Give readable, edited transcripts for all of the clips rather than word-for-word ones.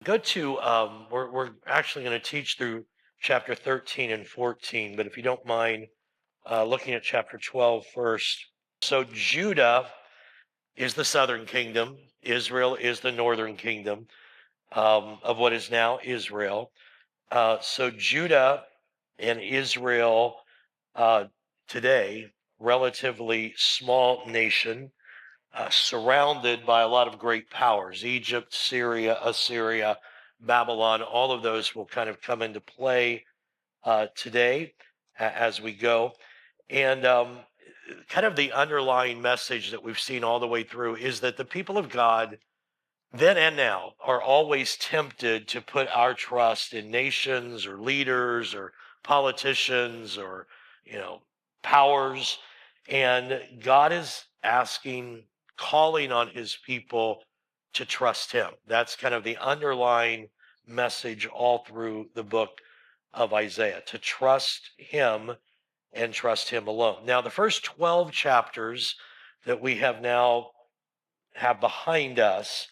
Go to, we're actually going to teach through chapter 13 and 14, but if you don't mind looking at chapter 12 first. So Judah is the southern kingdom, Israel is the northern kingdom of what is now Israel. So Judah and Israel today, relatively small nation, surrounded by a lot of great powers: Egypt, Syria, Assyria, Babylon. All of those will kind of come into play today as we go. And kind of the underlying message that we've seen all the way through is that the people of God, then and now, are always tempted to put our trust in nations or leaders or politicians or, you know, powers. And God is asking, calling on his people to trust him. That's kind of the underlying message all through the book of Isaiah, to trust him and trust him alone. Now, the first 12 chapters that we have behind us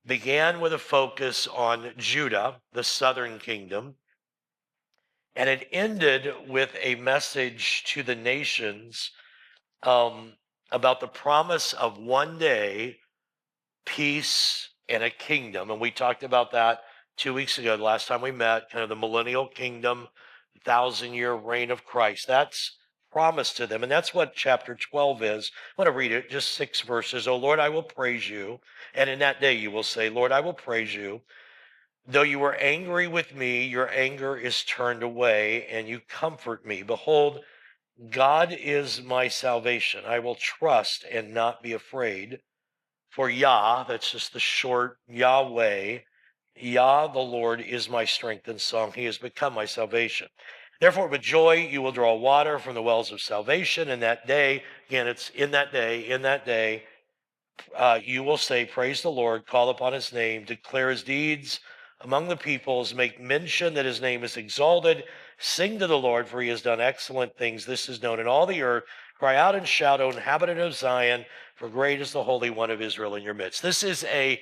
began with a focus on Judah, the southern kingdom, and it ended with a message to the nations um, about the promise of one day peace and a kingdom. And we talked about that 2 weeks ago, the last time we met, kind of the millennial kingdom, 1,000-year reign of Christ. That's promised to them. And that's what chapter 12 is. I want to read it, just 6 verses. Oh Lord, I will praise you. And in that day you will say, Lord, I will praise you. Though you were angry with me, your anger is turned away, and you comfort me. Behold, God is my salvation. I will trust and not be afraid. For Yah, that's just the short Yahweh, Yah, the Lord, is my strength and song. He has become my salvation. Therefore, with joy, you will draw water from the wells of salvation. In that day, again, it's in that day, you will say, praise the Lord, call upon his name, declare his deeds among the peoples, make mention that his name is exalted, sing to the Lord, for he has done excellent things. This is known in all the earth. Cry out and shout, O inhabitant of Zion, for great is the Holy One of Israel in your midst. This is a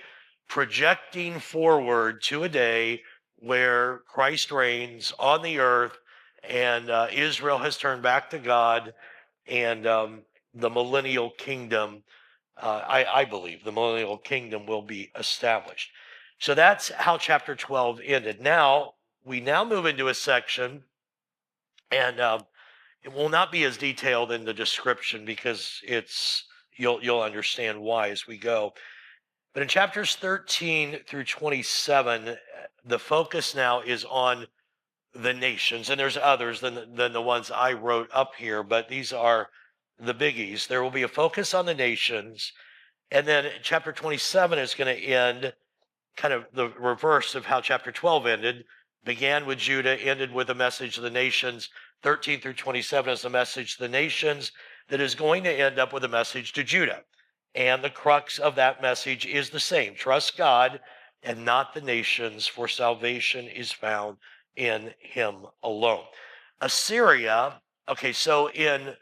projecting forward to a day where Christ reigns on the earth, and Israel has turned back to God, and the millennial kingdom, I believe the millennial kingdom will be established. So that's how chapter 12 ended. Now, we now move into a section, and it will not be as detailed in the description because you'll understand why as we go. But in chapters 13 through 27, the focus now is on the nations, and there's others than the ones I wrote up here, but these are the biggies. There will be a focus on the nations, and then chapter 27 is going to end kind of the reverse of how chapter 12 ended. Began with Judah, ended with a message to the nations. 13 through 27 is a message to the nations that is going to end up with a message to Judah. And the crux of that message is the same: trust God and not the nations, for salvation is found in him alone. Assyria, okay, so in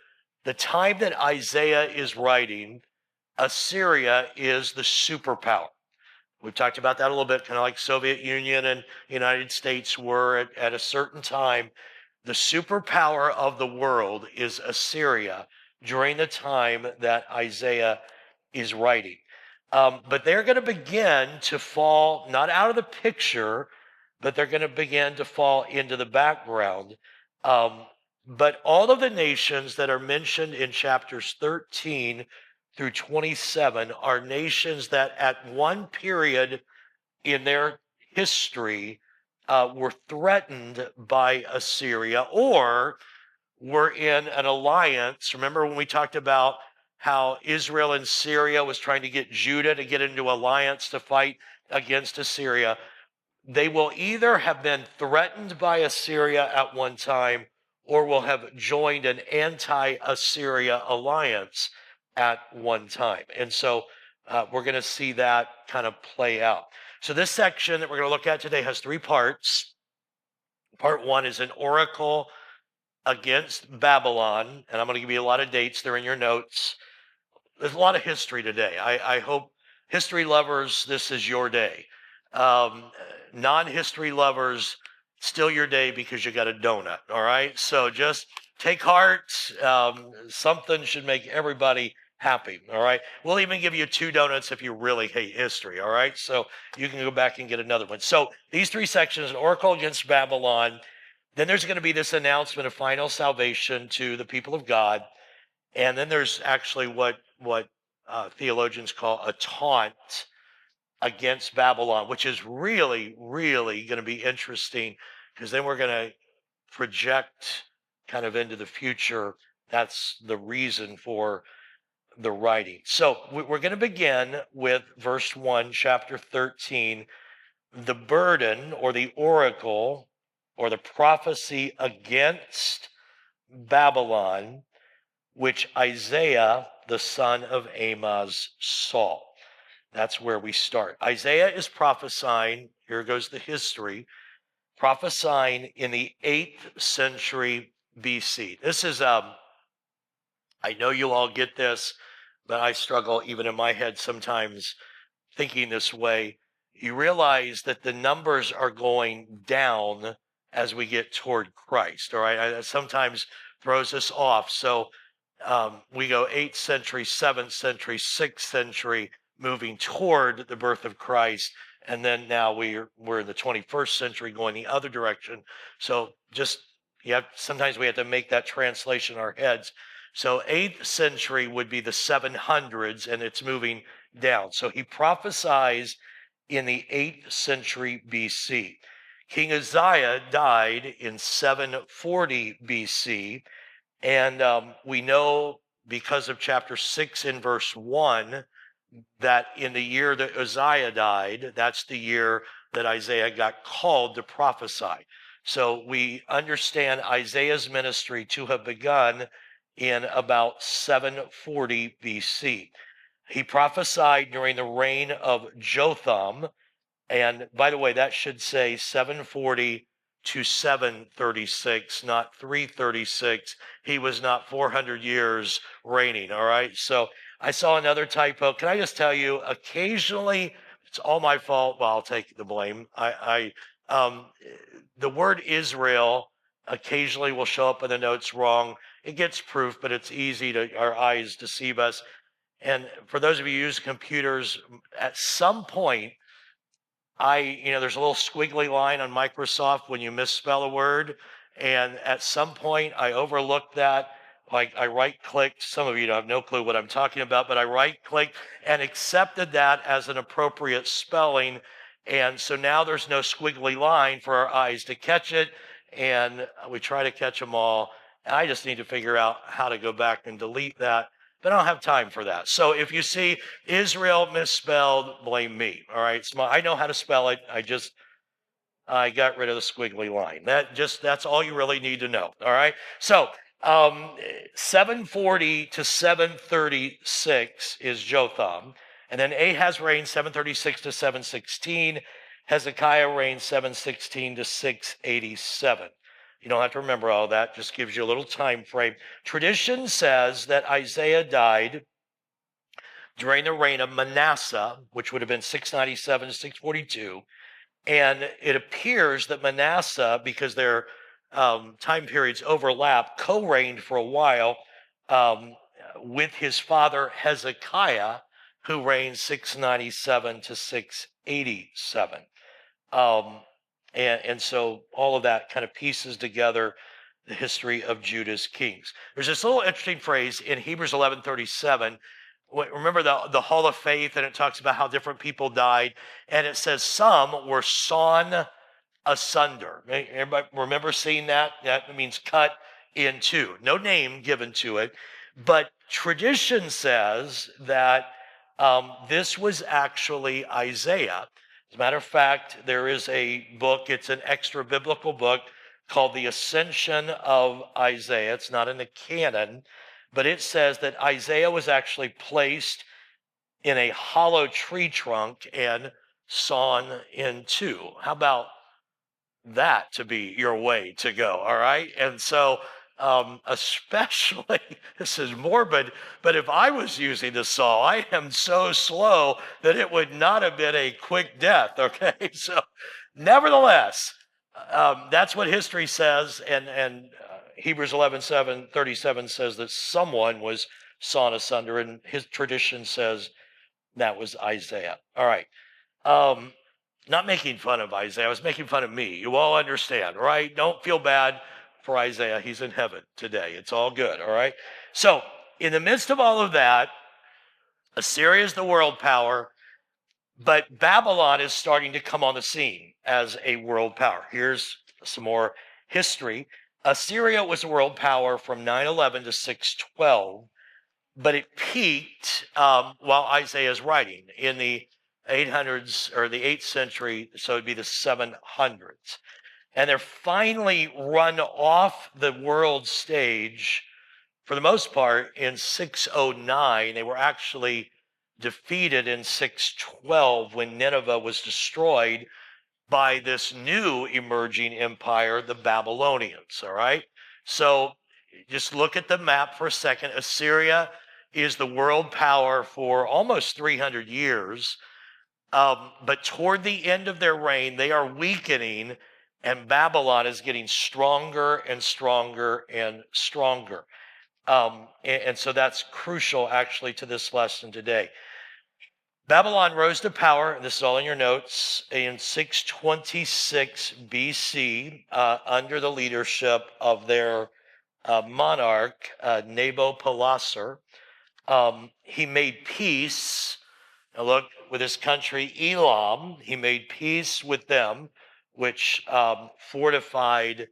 the time that Isaiah is writing, Assyria is the superpower. We've talked about that a little bit, kind of like Soviet Union and United States were at a certain time. The superpower of the world is Assyria during the time that Isaiah is writing. But they're going to begin to fall, not out of the picture, but they're going to begin to fall into the background. Um, but all of the nations that are mentioned in chapters 13 through 27 are nations that at one period in their history were threatened by Assyria or were in an alliance. Remember when we talked about how Israel and Syria was trying to get Judah to get into alliance to fight against Assyria? They will either have been threatened by Assyria at one time or will have joined an anti-Assyria alliance at one time. And so we're going to see that kind of play out. So this section that we're going to look at today has 3 parts. Part 1 is an oracle against Babylon, and I'm going to give you a lot of dates. They're in your notes. There's a lot of history today. I hope history lovers, this is your day. Um, Non-history lovers, still your day because you got a donut. All right. So just take heart. Something should make everybody happy. All right. We'll even give you 2 donuts if you really hate history. All right. So you can go back and get another one. So these 3 sections: an oracle against Babylon. Then there's going to be this announcement of final salvation to the people of God. And then there's actually what theologians call a taunt against Babylon, which is really, really going to be interesting, because then we're going to project kind of into the future. That's the reason for the writing. So we're going to begin with verse 1, chapter 13, the burden or the oracle or the prophecy against Babylon, which Isaiah, the son of Amoz, saw. That's where we start. Isaiah is prophesying, here goes the history, prophesying in the 8th century BC. This is, I know you all get this, but I struggle even in my head sometimes thinking this way. You realize that the numbers are going down as we get toward Christ, all right? That sometimes throws us off. So we go 8th century, 7th century, 6th century, moving toward the birth of Christ. And then now we're in the 21st century going the other direction. So just, sometimes we have to make that translation in our heads. So 8th century would be the 700s, and it's moving down. So he prophesies in the 8th century BC. King Uzziah died in 740 BC. And we know, because of chapter 6 in verse 1, that in the year that Uzziah died, that's the year that Isaiah got called to prophesy. So we understand Isaiah's ministry to have begun in about 740 BC. He prophesied during the reign of Jotham. And by the way, that should say 740 to 736, not 336. He was not 400 years reigning. All right. So I saw another typo. Can I just tell you, occasionally it's all my fault. Well, I'll take the blame. The word Israel occasionally will show up in the notes wrong. It gets proof, but it's easy to our eyes deceive us. And for those of you who use computers, at some point, there's a little squiggly line on Microsoft when you misspell a word. And at some point, I overlooked that. Like, I right-clicked. Some of you have no clue what I'm talking about, but I right-clicked and accepted that as an appropriate spelling. And so now there's no squiggly line for our eyes to catch it. And we try to catch them all. And I just need to figure out how to go back and delete that. But I don't have time for that. So if you see Israel misspelled, blame me. All right. I know how to spell it. I got rid of the squiggly line. That's all you really need to know. All right. So 740 to 736 is Jotham. And then Ahaz reigned 736 to 716. Hezekiah reigned 716 to 687. You don't have to remember all that, just gives you a little time frame. Tradition says that Isaiah died during the reign of Manasseh, which would have been 697 to 642. And it appears that Manasseh, because their time periods overlap, co-reigned for a while with his father Hezekiah, who reigned 697 to 687. And so all of that kind of pieces together the history of Judah's kings. There's this little interesting phrase in Hebrews 11:37. Remember the hall of faith, and it talks about how different people died, and it says some were sawn asunder. Everybody remember seeing that? That means cut in two. No name given to it, but tradition says that this was actually Isaiah. As a matter of fact, there is a book, it's an extra biblical book called The Ascension of Isaiah. It's not in the canon, but it says that Isaiah was actually placed in a hollow tree trunk and sawn in two. How about that to be your way to go? All right. And so Especially, this is morbid, but if I was using the saw, I am so slow that it would not have been a quick death, okay? So, nevertheless, that's what history says, and Hebrews 11:37 says that someone was sawn asunder, and his tradition says that was Isaiah. All right. Um, Not making fun of Isaiah. I was making fun of me. You all understand, right? Don't feel bad for Isaiah. He's in heaven today. It's all good, all right? So, in the midst of all of that, Assyria is the world power, but Babylon is starting to come on the scene as a world power. Here's some more history. Assyria was a world power from 911 to 612, but it peaked while Isaiah is writing in the 800s or the 8th century, so it'd be the 700s. And they're finally run off the world stage for the most part in 609. They were actually defeated in 612 when Nineveh was destroyed by this new emerging empire, the Babylonians. All right. So just look at the map for a second. Assyria is the world power for almost 300 years. But toward the end of their reign, they are weakening, and Babylon is getting stronger and stronger and stronger. And so that's crucial, actually, to this lesson today. Babylon rose to power, and this is all in your notes, in 626 BC under the leadership of their monarch, Nabopolassar. He made peace. Now look, with his country, Elam, he made peace with them, which fortified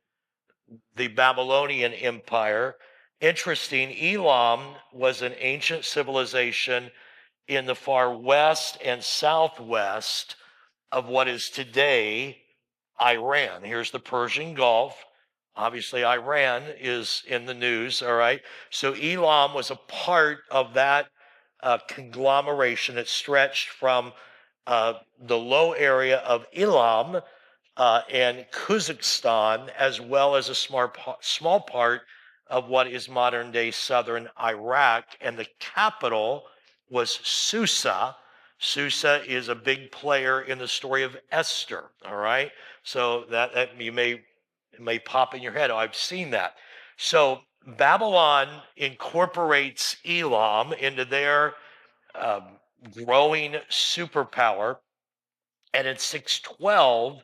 the Babylonian Empire. Interesting, Elam was an ancient civilization in the far west and southwest of what is today Iran. Here's the Persian Gulf. Obviously, Iran is in the news, all right? So Elam was a part of that conglomeration. It stretched from the low area of Elam and Kazakhstan, as well as a small part of what is modern day southern Iraq. And the capital was Susa. Susa is a big player in the story of Esther, all right? So that you may, it may pop in your head. Oh, I've seen that. So Babylon incorporates Elam into their growing superpower. And in 612,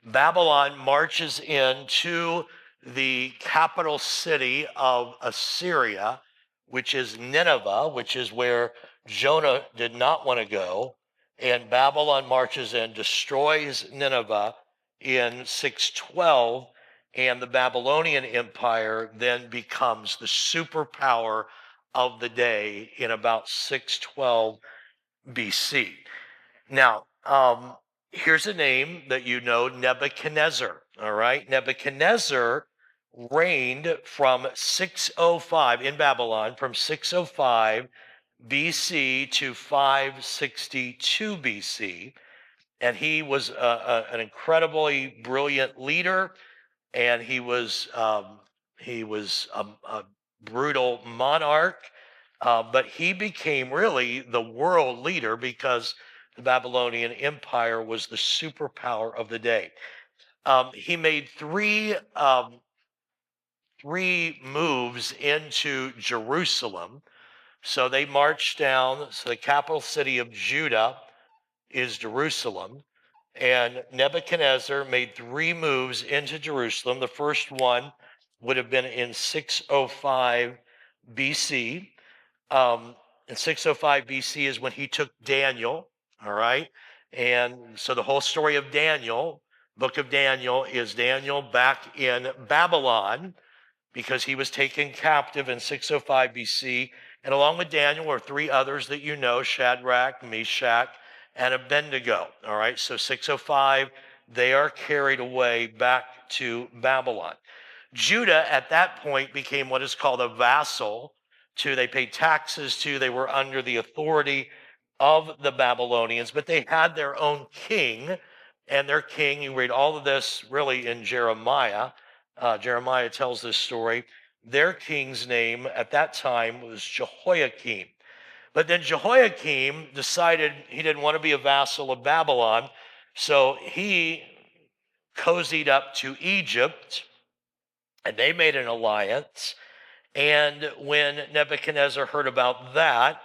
Babylon marches into the capital city of Assyria, which is Nineveh, which is where Jonah did not want to go. And Babylon marches in, destroys Nineveh in 612, and the Babylonian Empire then becomes the superpower of the day in about 612 BC. Now, here's a name that you know, Nebuchadnezzar. All right, Nebuchadnezzar reigned from 605 in Babylon, from 605 BC to 562 BC, and he was an incredibly brilliant leader, and he was a brutal monarch, but he became really the world leader because the Babylonian Empire was the superpower of the day. He made three moves into Jerusalem. So they marched down. So the capital city of Judah is Jerusalem. And Nebuchadnezzar made three moves into Jerusalem. The first one would have been in 605 BC. In 605 BC is when he took Daniel, all right? And so the whole story of Daniel, book of Daniel, is Daniel back in Babylon because he was taken captive in 605 BC. And along with Daniel were three others that you know, Shadrach, Meshach, and Abednego, all right? So 605, they are carried away back to Babylon. Judah at that point became what is called a vassal to, they paid taxes to, they were under the authority of the Babylonians, but they had their own king, and their king, you read all of this really in Jeremiah. Jeremiah tells this story. their king's name at that time was Jehoiakim. But then Jehoiakim decided he didn't want to be a vassal of Babylon, so he cozied up to Egypt, and they made an alliance. And when Nebuchadnezzar heard about that,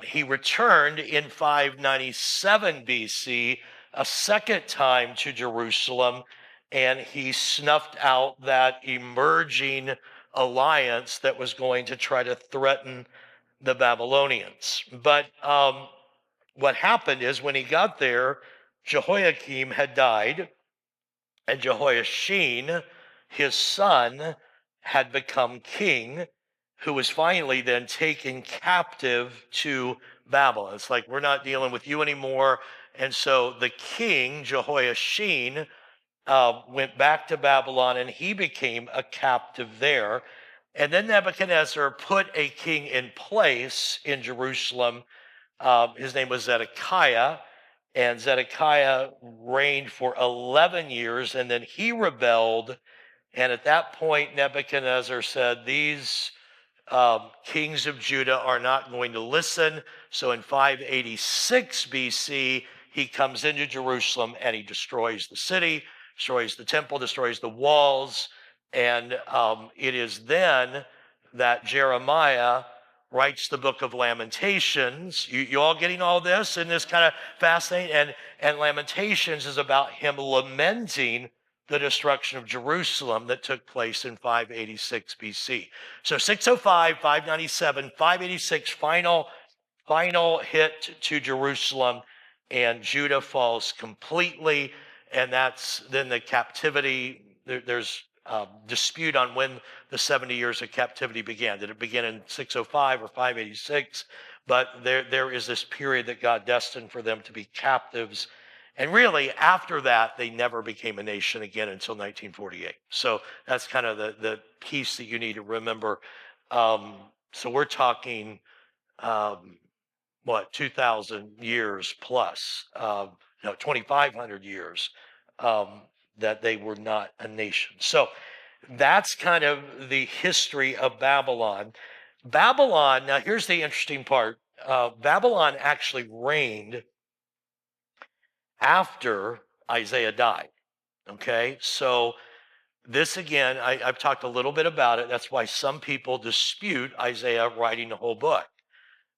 he returned in 597 BC a second time to Jerusalem, and he snuffed out that emerging alliance that was going to try to threaten the Babylonians. But what happened is when he got there, Jehoiakim had died, and Jehoiachin, his son, had become king, who was finally then taken captive to Babylon. It's like, we're not dealing with you anymore. And so the king, Jehoiachin, went back to Babylon, and he became a captive there. And then Nebuchadnezzar put a king in place in Jerusalem. His name was Zedekiah. And Zedekiah reigned for 11 years, and then he rebelled. And at that point, Nebuchadnezzar said, these kings of Judah are not going to listen. So in 586 BC, he comes into Jerusalem and he destroys the city, destroys the temple, destroys the walls. And it is then that Jeremiah writes the book of Lamentations. You all getting all this? And this kind of fascinating? And Lamentations is about him lamenting the destruction of Jerusalem that took place in 586 BC. So 605, 597, 586, final hit to Jerusalem, and Judah falls completely. And that's then the captivity. There's dispute on when the 70 years of captivity began. Did it begin in 605 or 586? But there is this period that God destined for them to be captives. And really, after that, they never became a nation again until 1948. So that's kind of the piece that you need to remember. So we're talking, 2,000 years plus, 2,500 years that they were not a nation. So that's kind of the history of Babylon. Babylon, now here's the interesting part. Babylon actually reigned after Isaiah died. Okay, so this again, I've talked a little bit about it. That's why some people dispute Isaiah writing the whole book,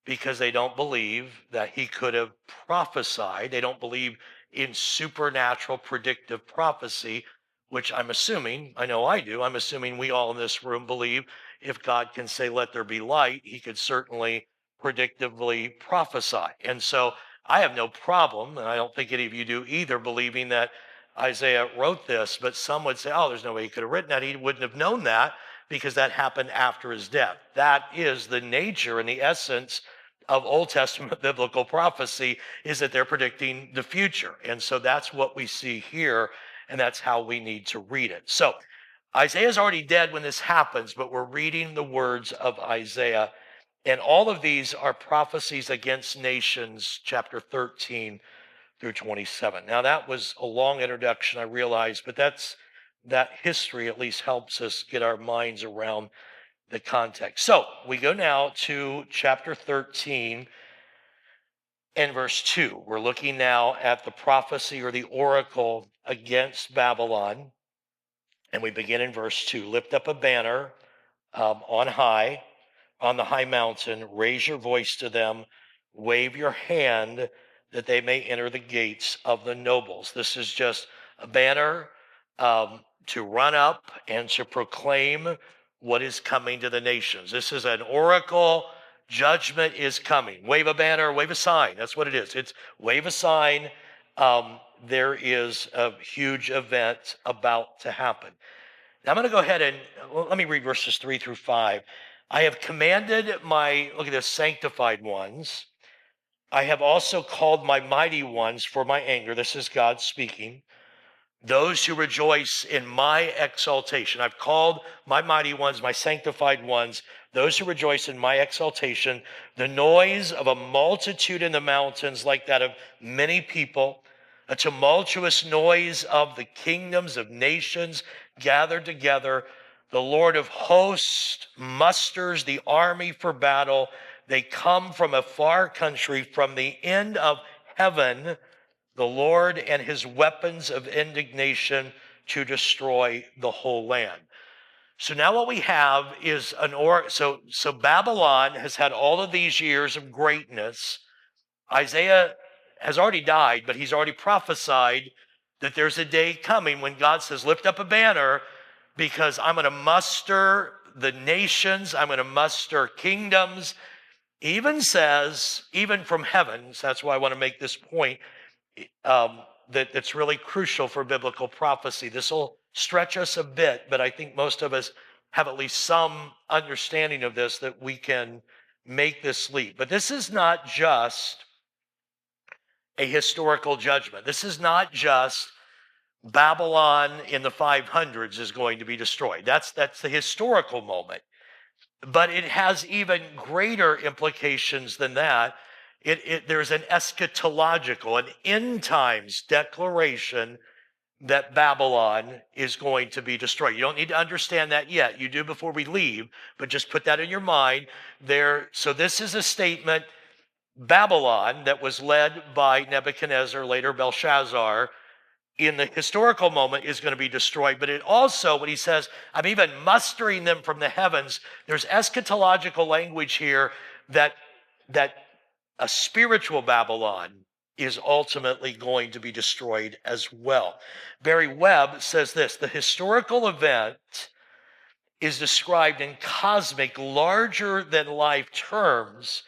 because they don't believe that he could have prophesied. They don't believe in supernatural predictive prophecy, which I'm assuming, I know I do, I'm assuming we all in this room believe if God can say, let there be light, he could certainly predictively prophesy. And so I have no problem, and I don't think any of you do either, believing that Isaiah wrote this, but some would say, oh, there's no way he could have written that. He wouldn't have known that because that happened after his death. That is the nature and the essence of Old Testament biblical prophecy, is that they're predicting the future. And so that's what we see here, and that's how we need to read it. So Isaiah's already dead when this happens, but we're reading the words of Isaiah. And all of these are prophecies against nations, chapter 13 through 27. Now, that was a long introduction, I realize, but that history at least helps us get our minds around the context. So we go now to chapter 13 and verse 2. We're looking now at the prophecy or the oracle against Babylon. And we begin in verse 2. Lift up a banner on high, on the high mountain, raise your voice to them, wave your hand that they may enter the gates of the nobles. This is just a banner to run up and to proclaim what is coming to the nations. This is an oracle. Judgment is coming. Wave a banner, wave a sign. That's what it is. It's wave a sign. There is a huge event about to happen. Now I'm going to go ahead and let me read verses 3 through 5. I have commanded my, look at this, sanctified ones. I have also called my mighty ones for my anger. This is God speaking. Those who rejoice in my exaltation. I've called my mighty ones, my sanctified ones, those who rejoice in my exaltation, the noise of a multitude in the mountains like that of many people, a tumultuous noise of the kingdoms of nations gathered together. The Lord of hosts musters the army for battle. They come from a far country, from the end of heaven, the Lord and his weapons of indignation to destroy the whole land. So now what we have is so Babylon has had all of these years of greatness. Isaiah has already died, but he's already prophesied that there's a day coming when God says, lift up a banner, because I'm going to muster the nations, I'm going to muster kingdoms. Even says, even from heavens, that's why I want to make this point, that's really crucial for biblical prophecy. This will stretch us a bit, but I think most of us have at least some understanding of this, that we can make this leap. But this is not just a historical judgment. This is not just Babylon in the 500s is going to be destroyed. That's the historical moment. But it has even greater implications than that. There's an eschatological, an end times declaration that Babylon is going to be destroyed. You don't need to understand that yet. You do before we leave, but just put that in your mind there. So this is a statement. Babylon, that was led by Nebuchadnezzar, later Belshazzar, in the historical moment is going to be destroyed. But it also, when he says, I'm even mustering them from the heavens, there's eschatological language here that a spiritual Babylon is ultimately going to be destroyed as well. Barry Webb says this: the historical event is described in cosmic, larger than life terms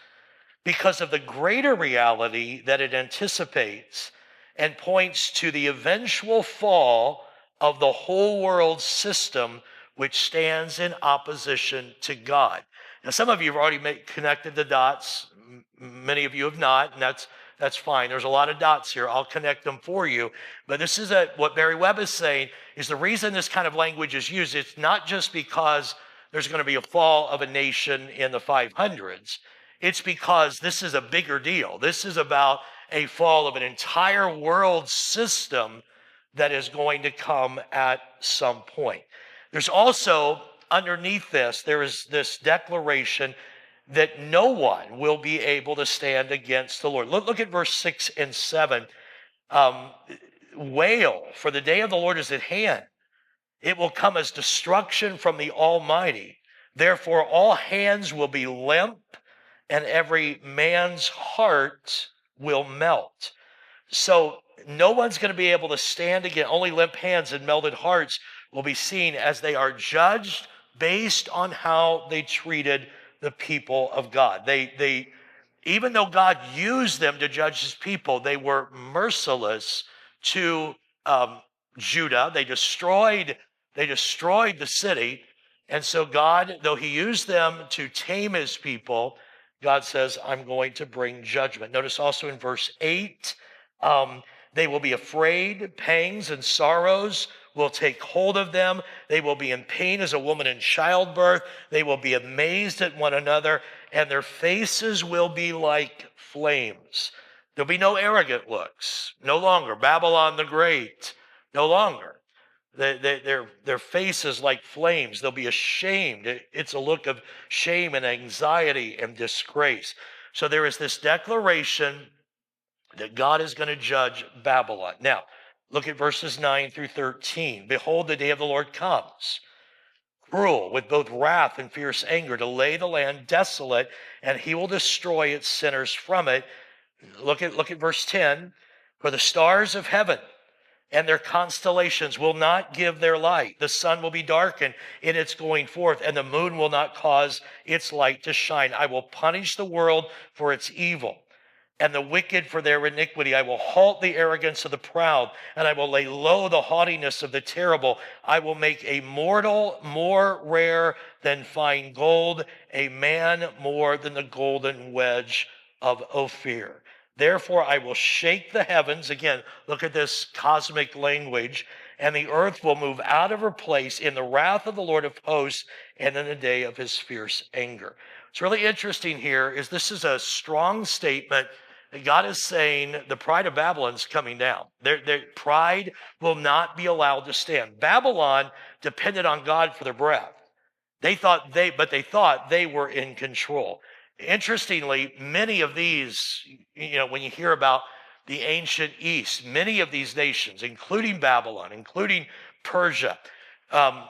because of the greater reality that it anticipates, and points to the eventual fall of the whole world system which stands in opposition to God. Now, some of you have already connected the dots. Many of you have not, and that's fine. There's a lot of dots here. I'll connect them for you. But this is what Barry Webb is saying is the reason this kind of language is used. It's not just because there's going to be a fall of a nation in the 500s. It's because this is a bigger deal. This is about a fall of an entire world system that is going to come at some point. There's also, underneath this, there is this declaration that no one will be able to stand against the Lord. Look at verse 6 and 7. Wail, for the day of the Lord is at hand. It will come as destruction from the Almighty. Therefore, all hands will be limp, and every man's heart will melt. So no one's going to be able to stand again. Only limp hands and melted hearts will be seen, as they are judged based on how they treated the people of God. They even though God used them to judge his people, they were merciless to Judah. They destroyed the city. And so God, though he used them to tame his people, God says, I'm going to bring judgment. Notice also in verse 8, they will be afraid, pangs and sorrows will take hold of them. They will be in pain as a woman in childbirth. They will be amazed at one another, and their faces will be like flames. There'll be no arrogant looks, no longer. Babylon the Great, no longer. Their faces like flames. They'll be ashamed. It's a look of shame and anxiety and disgrace. So there is this declaration that God is going to judge Babylon. Now, look at verses 9 through 13. Behold, the day of the Lord comes, cruel, with both wrath and fierce anger, to lay the land desolate, and he will destroy its sinners from it. Look at verse 10. For the stars of heaven and their constellations will not give their light. The sun will be darkened in its going forth, and the moon will not cause its light to shine. I will punish the world for its evil, and the wicked for their iniquity. I will halt the arrogance of the proud, and I will lay low the haughtiness of the terrible. I will make a mortal more rare than fine gold, a man more than the golden wedge of Ophir. Therefore, I will shake the heavens. Again, look at this cosmic language. And the earth will move out of her place in the wrath of the Lord of hosts and in the day of his fierce anger. What's really interesting here is this is a strong statement God is saying the pride of Babylon's coming down. Their pride will not be allowed to stand. Babylon depended on God for their breath. They thought they were in control. Interestingly, many of these, when you hear about the ancient East, many of these nations, including Babylon, including Persia, um,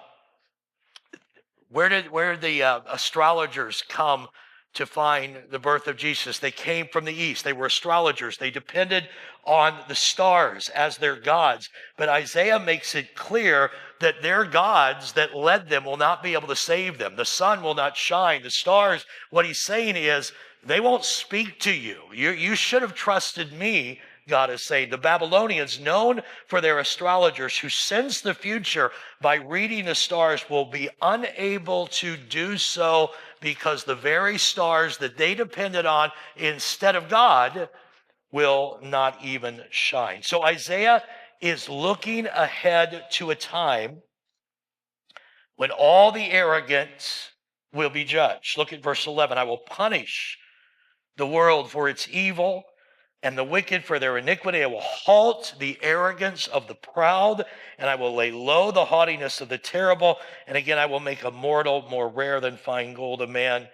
where did the astrologers come to find the birth of Jesus? They came from the east. They were astrologers. They depended on the stars as their gods. But Isaiah makes it clear that their gods that led them will not be able to save them. The sun will not shine. The stars, what he's saying is, they won't speak to you. You should have trusted me, God is saying. The Babylonians, known for their astrologers who sense the future by reading the stars, will be unable to do so because the very stars that they depended on instead of God will not even shine. So Isaiah is looking ahead to a time when all the arrogant will be judged. Look at verse 11. I will punish the world for its evil and the wicked for their iniquity. I will halt the arrogance of the proud, and I will lay low the haughtiness of the terrible. And again, I will make a mortal more rare than fine gold, a man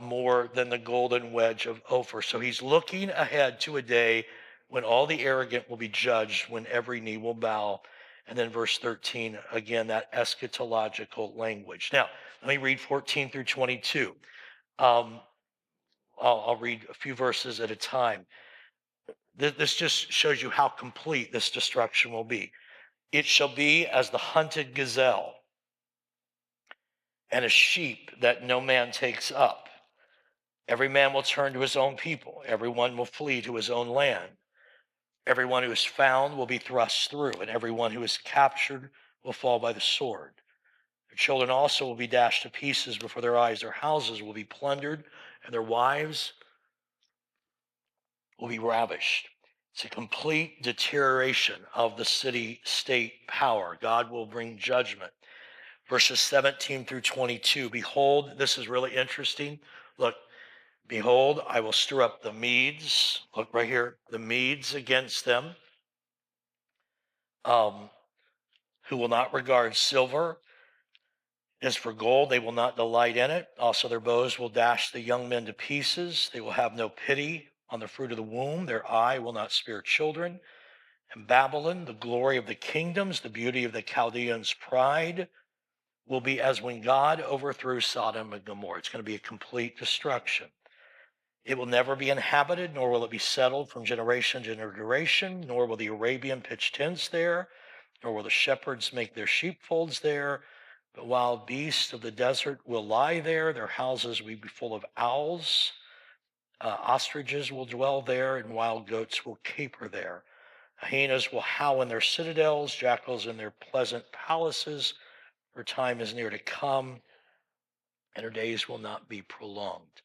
more than the golden wedge of Ophir. So he's looking ahead to a day when all the arrogant will be judged, when every knee will bow. And then verse 13, again, that eschatological language. Now, let me read 14 through 22. I'll read a few verses at a time. This just shows you how complete this destruction will be. It shall be as the hunted gazelle and a sheep that no man takes up. Every man will turn to his own people. Everyone will flee to his own land. Everyone who is found will be thrust through, and everyone who is captured will fall by the sword. Their children also will be dashed to pieces before their eyes. Their houses will be plundered, and their wives will be ravished. It's a complete deterioration of the city-state power. God will bring judgment. Verses 17 through 22. Behold, this is really interesting. Look, behold, I will stir up the Medes. Look right here, the Medes against them, who will not regard silver. As for gold, they will not delight in it. Also, their bows will dash the young men to pieces. They will have no pity on the fruit of the womb. Their eye will not spare children. And Babylon, the glory of the kingdoms, the beauty of the Chaldeans' pride, will be as when God overthrew Sodom and Gomorrah. It's going to be a complete destruction. It will never be inhabited, nor will it be settled from generation to generation, nor will the Arabian pitch tents there, nor will the shepherds make their sheepfolds there. The wild beasts of the desert will lie there. Their houses will be full of owls. Ostriches will dwell there, and wild goats will caper there. Hyenas will howl in their citadels, jackals in their pleasant palaces. Her time is near to come, and her days will not be prolonged.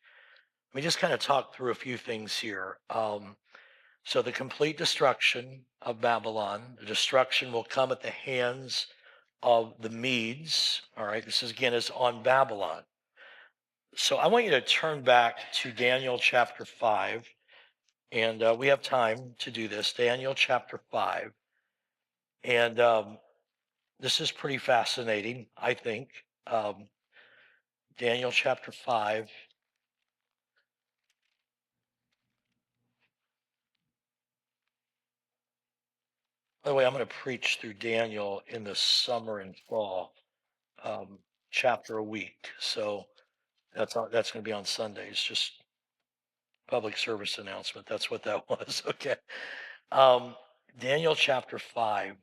Let me just kind of talk through a few things here. So the complete destruction of Babylon, the destruction will come at the hands of the Medes. All right, this is again is on Babylon. So I want you to turn back to Daniel chapter 5, and we have time to do this. Daniel chapter 5, and this is pretty fascinating, I think. Daniel chapter 5. By the way, I'm going to preach through Daniel in the summer and fall, chapter a week. So that's going to be on Sundays. Just public service announcement. That's what that was. Okay. Daniel chapter 5.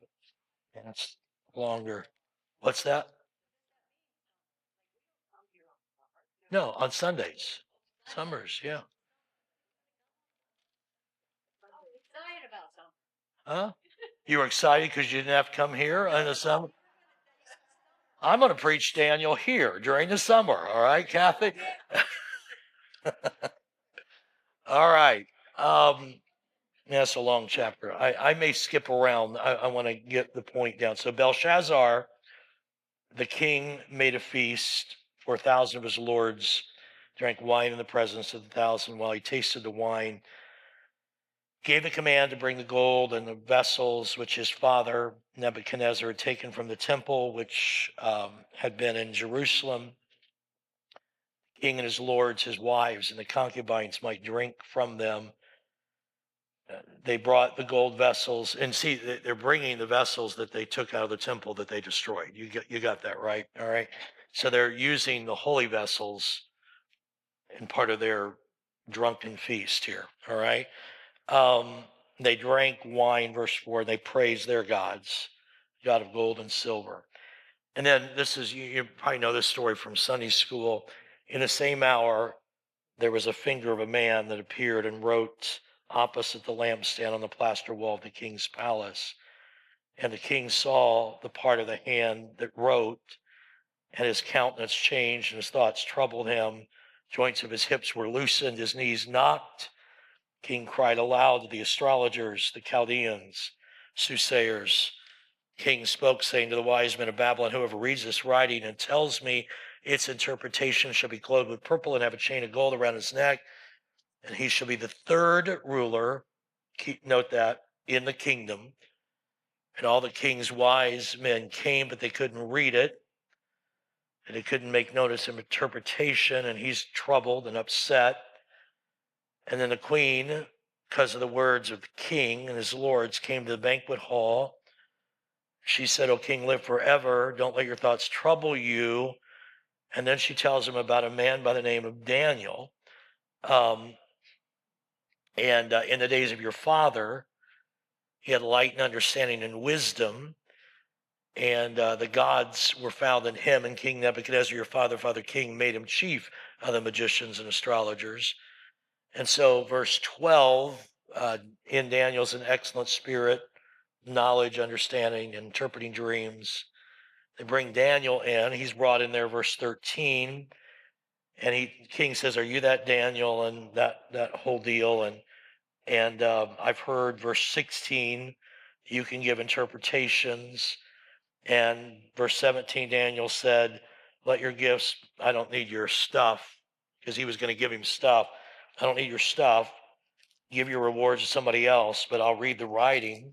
And it's longer. What's that? No, on Sundays. Summers, yeah. Huh? You were excited because you didn't have to come here in the summer? I'm going to preach Daniel here during the summer. All right, Kathy? All right. Yeah, it's a long chapter. I may skip around. I want to get the point down. So Belshazzar, the king, made a feast for 1,000 of his lords, drank wine in the presence of the 1,000. While he tasted the wine, gave the command to bring the gold and the vessels which his father Nebuchadnezzar had taken from the temple, which had been in Jerusalem. The king and his lords, his wives, and the concubines might drink from them. They brought the gold vessels, and see, they're bringing the vessels that they took out of the temple that they destroyed. You got that right, all right? So they're using the holy vessels in part of their drunken feast here, all right? They drank wine, verse 4, and they praised their gods, God of gold and silver. And then this is, you probably know this story from Sunday school. In the same hour, there was a finger of a man that appeared and wrote opposite the lampstand on the plaster wall of the king's palace. And the king saw the part of the hand that wrote, and his countenance changed, and his thoughts troubled him. Joints of his hips were loosened, his knees knocked. King cried aloud to the astrologers, the Chaldeans, soothsayers. King spoke, saying to the wise men of Babylon, whoever reads this writing and tells me its interpretation shall be clothed with purple and have a chain of gold around his neck, and he shall be the third ruler, note that, in the kingdom. And all the king's wise men came, but they couldn't read it, and they couldn't make notice of interpretation, and he's troubled and upset. And then the queen, because of the words of the king and his lords, came to the banquet hall. She said, O king, live forever. Don't let your thoughts trouble you. And then she tells him about a man by the name of Daniel. In the days of your father, he had light and understanding and wisdom. And the gods were found in him. And King Nebuchadnezzar, your father king, made him chief of the magicians and astrologers. And so verse 12, in Daniel's an excellent spirit, knowledge, understanding, interpreting dreams. They bring Daniel in. He's brought in there, verse 13. And king says, are you that Daniel? And that whole deal. And I've heard verse 16, you can give interpretations. And verse 17, Daniel said, let your gifts, I don't need your stuff, because he was going to give him stuff. I don't need your stuff. Give your rewards to somebody else, but I'll read the writing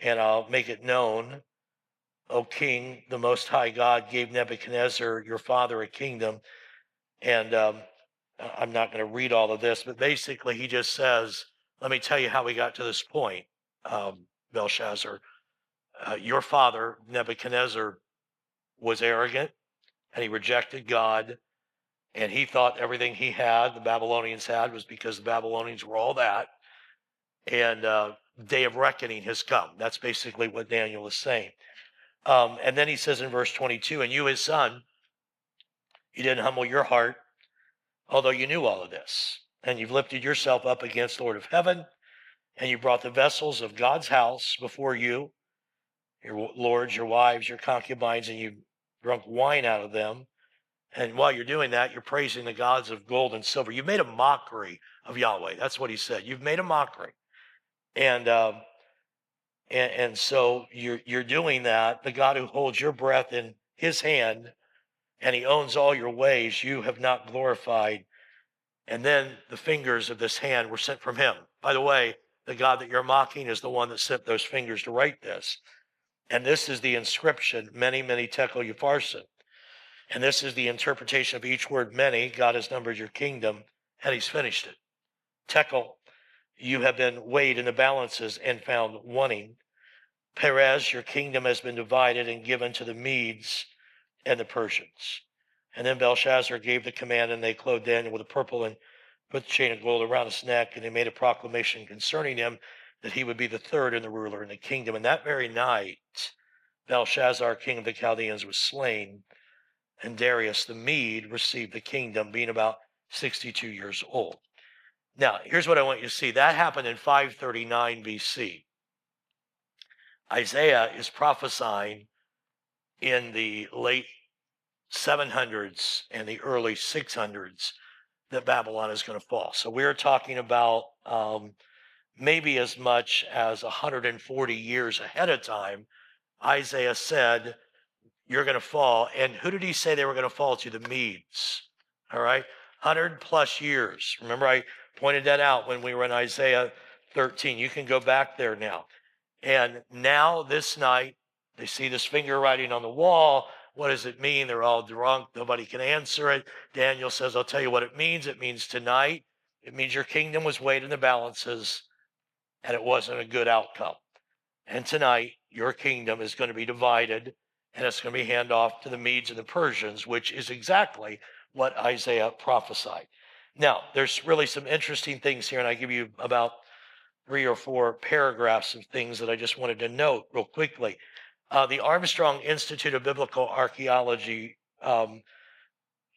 and I'll make it known. O king, the most high God gave Nebuchadnezzar, your father, a kingdom. And I'm not going to read all of this, but basically he just says, let me tell you how we got to this point, Belshazzar. Your father, Nebuchadnezzar, was arrogant and he rejected God. And he thought everything he had, the Babylonians had, was because the Babylonians were all that. And day of reckoning has come. That's basically what Daniel is saying. And then he says in verse 22, and you, his son, you didn't humble your heart, although you knew all of this. And you've lifted yourself up against the Lord of heaven, and you brought the vessels of God's house before you, your lords, your wives, your concubines, and you drunk wine out of them. And while you're doing that, you're praising the gods of gold and silver. You've made a mockery of Yahweh. That's what he said. You've made a mockery. And so you're doing that. The God who holds your breath in his hand, and he owns all your ways, you have not glorified. And then the fingers of this hand were sent from him. By the way, the God that you're mocking is the one that sent those fingers to write this. And this is the inscription, many, many tekel upharsin. And this is the interpretation of each word, many. God has numbered your kingdom, and he's finished it. Tekel, you have been weighed in the balances and found wanting. Perez, your kingdom has been divided and given to the Medes and the Persians. And then Belshazzar gave the command, and they clothed Daniel with a purple and put the chain of gold around his neck, and they made a proclamation concerning him that he would be the third and the ruler in the kingdom. And that very night, Belshazzar, king of the Chaldeans, was slain, and Darius the Mede received the kingdom, being about 62 years old. Now, here's what I want you to see. That happened in 539 BC. Isaiah is prophesying in the late 700s and the early 600s that Babylon is going to fall. So we're talking about maybe as much as 140 years ahead of time. Isaiah said, you're going to fall. And who did he say they were going to fall to? The Medes. All right. 100 plus years. Remember, I pointed that out when we were in Isaiah 13. You can go back there now. And now this night, they see this finger writing on the wall. What does it mean? They're all drunk. Nobody can answer it. Daniel says, I'll tell you what it means. It means tonight. It means your kingdom was weighed in the balances and it wasn't a good outcome. And tonight, your kingdom is going to be divided and it's going to be handed off to the Medes and the Persians, which is exactly what Isaiah prophesied. Now, there's really some interesting things here, and I give you about 3 or 4 paragraphs of things that I just wanted to note real quickly. The Armstrong Institute of Biblical Archaeology,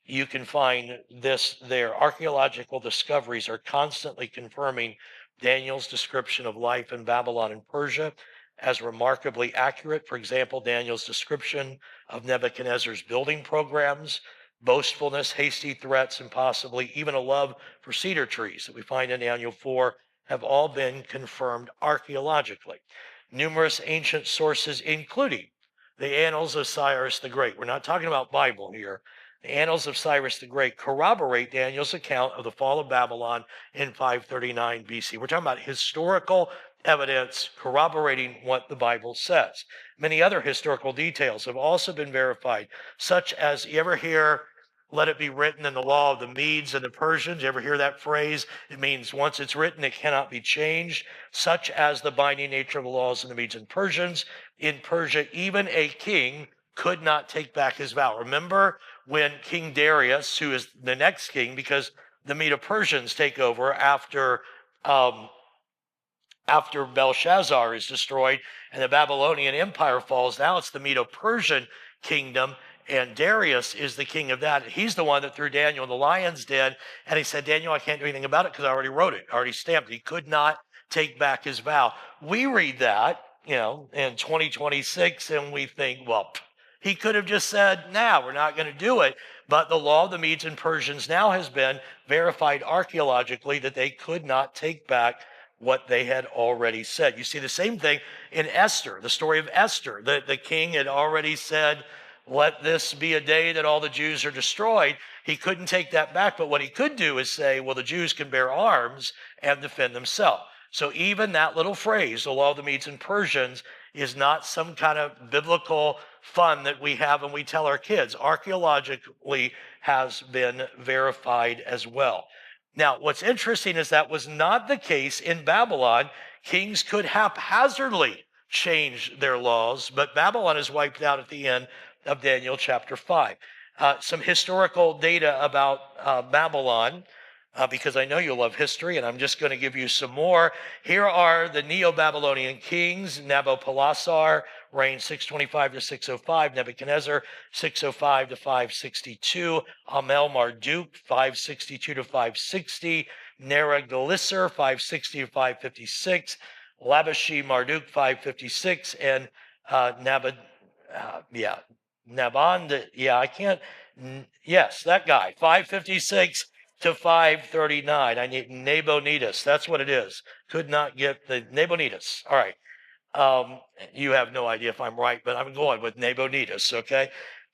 you can find this there. Archaeological discoveries are constantly confirming Daniel's description of life in Babylon and Persia as remarkably accurate. For example, Daniel's description of Nebuchadnezzar's building programs, boastfulness, hasty threats, and possibly even a love for cedar trees that we find in Daniel 4 have all been confirmed archaeologically. Numerous ancient sources, including the Annals of Cyrus the Great, we're not talking about Bible here, the Annals of Cyrus the Great corroborate Daniel's account of the fall of Babylon in 539 BC. We're talking about historical evidence corroborating what the Bible says. Many other historical details have also been verified, such as, you ever hear, let it be written in the law of the Medes and the Persians? You ever hear that phrase? It means once it's written, it cannot be changed, such as the binding nature of the laws of the Medes and Persians. In Persia, even a king could not take back his vow. Remember when King Darius, who is the next king, because the Medo-Persians take over after Belshazzar is destroyed and the Babylonian Empire falls, now it's the Medo-Persian kingdom, and Darius is the king of that. He's the one that threw Daniel in the lion's den, and he said, Daniel, I can't do anything about it because I already wrote it, I already stamped it. He could not take back his vow. We read that, in 2026, and we think, well, he could have just said, nah, we're not going to do it. But the law of the Medes and Persians now has been verified archaeologically that they could not take back what they had already said. You see the same thing in Esther, the story of Esther. The king had already said, let this be a day that all the Jews are destroyed. He couldn't take that back, but what he could do is say, well, the Jews can bear arms and defend themselves. So even that little phrase, the law of the Medes and Persians, is not some kind of biblical fun that we have and we tell our kids. Archaeologically has been verified as well. Now, what's interesting is that was not the case in Babylon. Kings could haphazardly change their laws, but Babylon is wiped out at the end of Daniel chapter 5. Some historical data about Babylon, because I know you love history, and I'm just going to give you some more. Here are the Neo-Babylonian kings. Nabopolassar reigned 625 to 605. Nebuchadnezzar, 605 to 562. Amel-Marduk, 562 to 560. Neriglissar, 560 to 556. Labashi-Marduk, 556. And yes, that guy, 556 to 539. I need Nabonidus. That's what it is. Could not get the Nabonidus. All right. You have no idea if I'm right, but I'm going with Nabonidus, okay?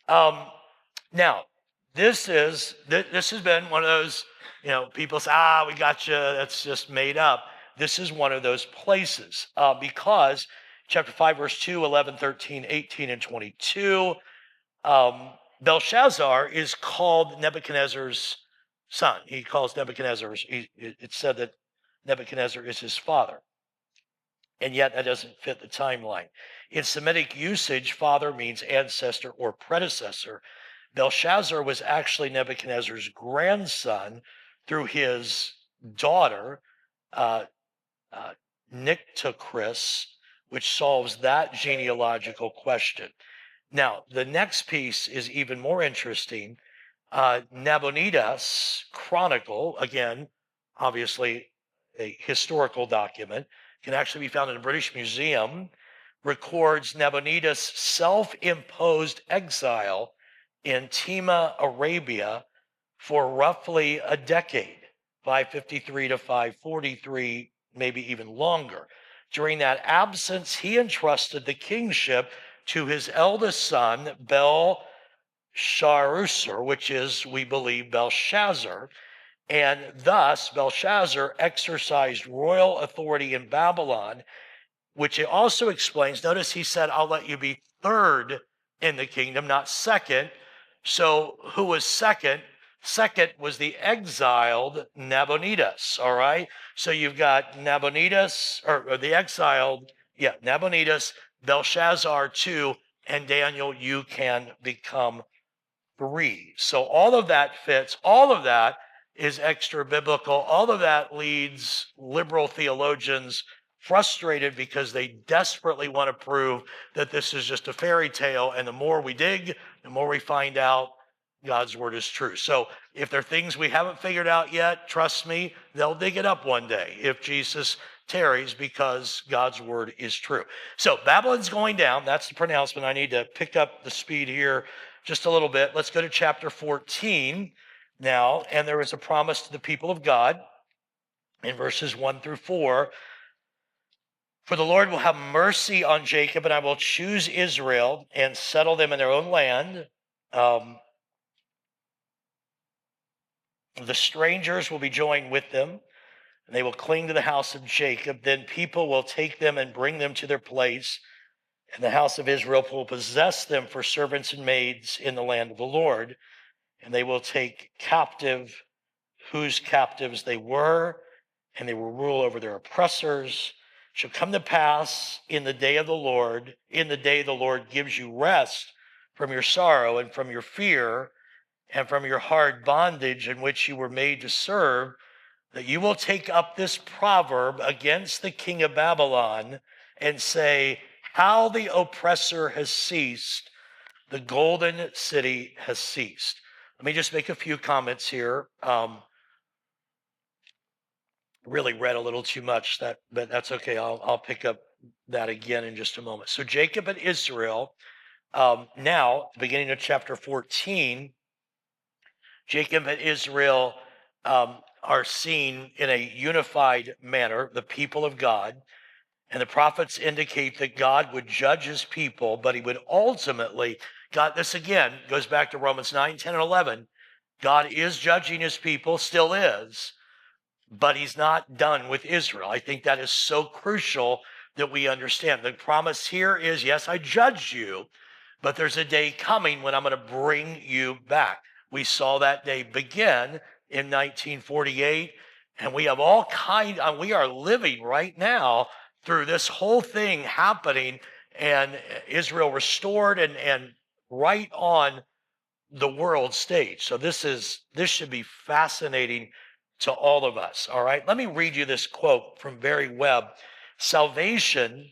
Now, this has been one of those, people say, we got you, that's just made up. This is one of those places because chapter 5, verse 2, 11, 13, 18, and 22, Belshazzar is called Nebuchadnezzar's son. He calls Nebuchadnezzar, it's said that Nebuchadnezzar is his father. And yet that doesn't fit the timeline. In Semitic usage, father means ancestor or predecessor. Belshazzar was actually Nebuchadnezzar's grandson through his daughter, Nitocris, which solves that genealogical question. Now, the next piece is even more interesting. Nabonidus Chronicle, again, obviously a historical document, can actually be found in a British museum, records Nabonidus' self-imposed exile in Tema, Arabia, for roughly a decade, 553 to 543, maybe even longer. During that absence, he entrusted the kingship to his eldest son, Belshazzar, which is, we believe, Belshazzar. And thus Belshazzar exercised royal authority in Babylon, which it also explains. Notice he said, I'll let you be third in the kingdom, not second. So who was second? Second was the exiled Nabonidus, all right? So you've got Nabonidus, or the exiled, Nabonidus, Belshazzar 2, and Daniel, you can become 3. So all of that fits. All of that is extra biblical. All of that leads liberal theologians frustrated because they desperately want to prove that this is just a fairy tale. And the more we dig, the more we find out God's word is true. So if there are things we haven't figured out yet, trust me, they'll dig it up one day if Jesus tarries, because God's word is true. So Babylon's going down. That's the pronouncement. I need to pick up the speed here just a little bit. Let's go to chapter 14 now. And there is a promise to the people of God in verses 1 through 4. For the Lord will have mercy on Jacob, and I will choose Israel and settle them in their own land. The strangers will be joined with them, and they will cling to the house of Jacob. Then people will take them and bring them to their place, and the house of Israel will possess them for servants and maids in the land of the Lord. And they will take captive whose captives they were, and they will rule over their oppressors. It shall come to pass in the day of the Lord gives you rest from your sorrow and from your fear and from your hard bondage in which you were made to serve, that you will take up this proverb against the king of Babylon and say, how the oppressor has ceased, the golden city has ceased. Let me just make a few comments here. Really read a little too much, but that's okay. I'll pick up that again in just a moment. So Jacob and Israel, now, beginning of chapter 14, Jacob and Israel are seen in a unified manner, the people of God. And the prophets indicate that God would judge his people, but he would ultimately, God, this again goes back to Romans 9, 10, and 11. God is judging his people, still is, but he's not done with Israel. I think that is so crucial that we understand. The promise here is, yes, I judged you, but there's a day coming when I'm going to bring you back. We saw that day begin in 1948, and we have we are living right now through this whole thing happening, and Israel restored and right on the world stage. So this should be fascinating to all of us. All right, let me read you this quote from Barry Webb. Salvation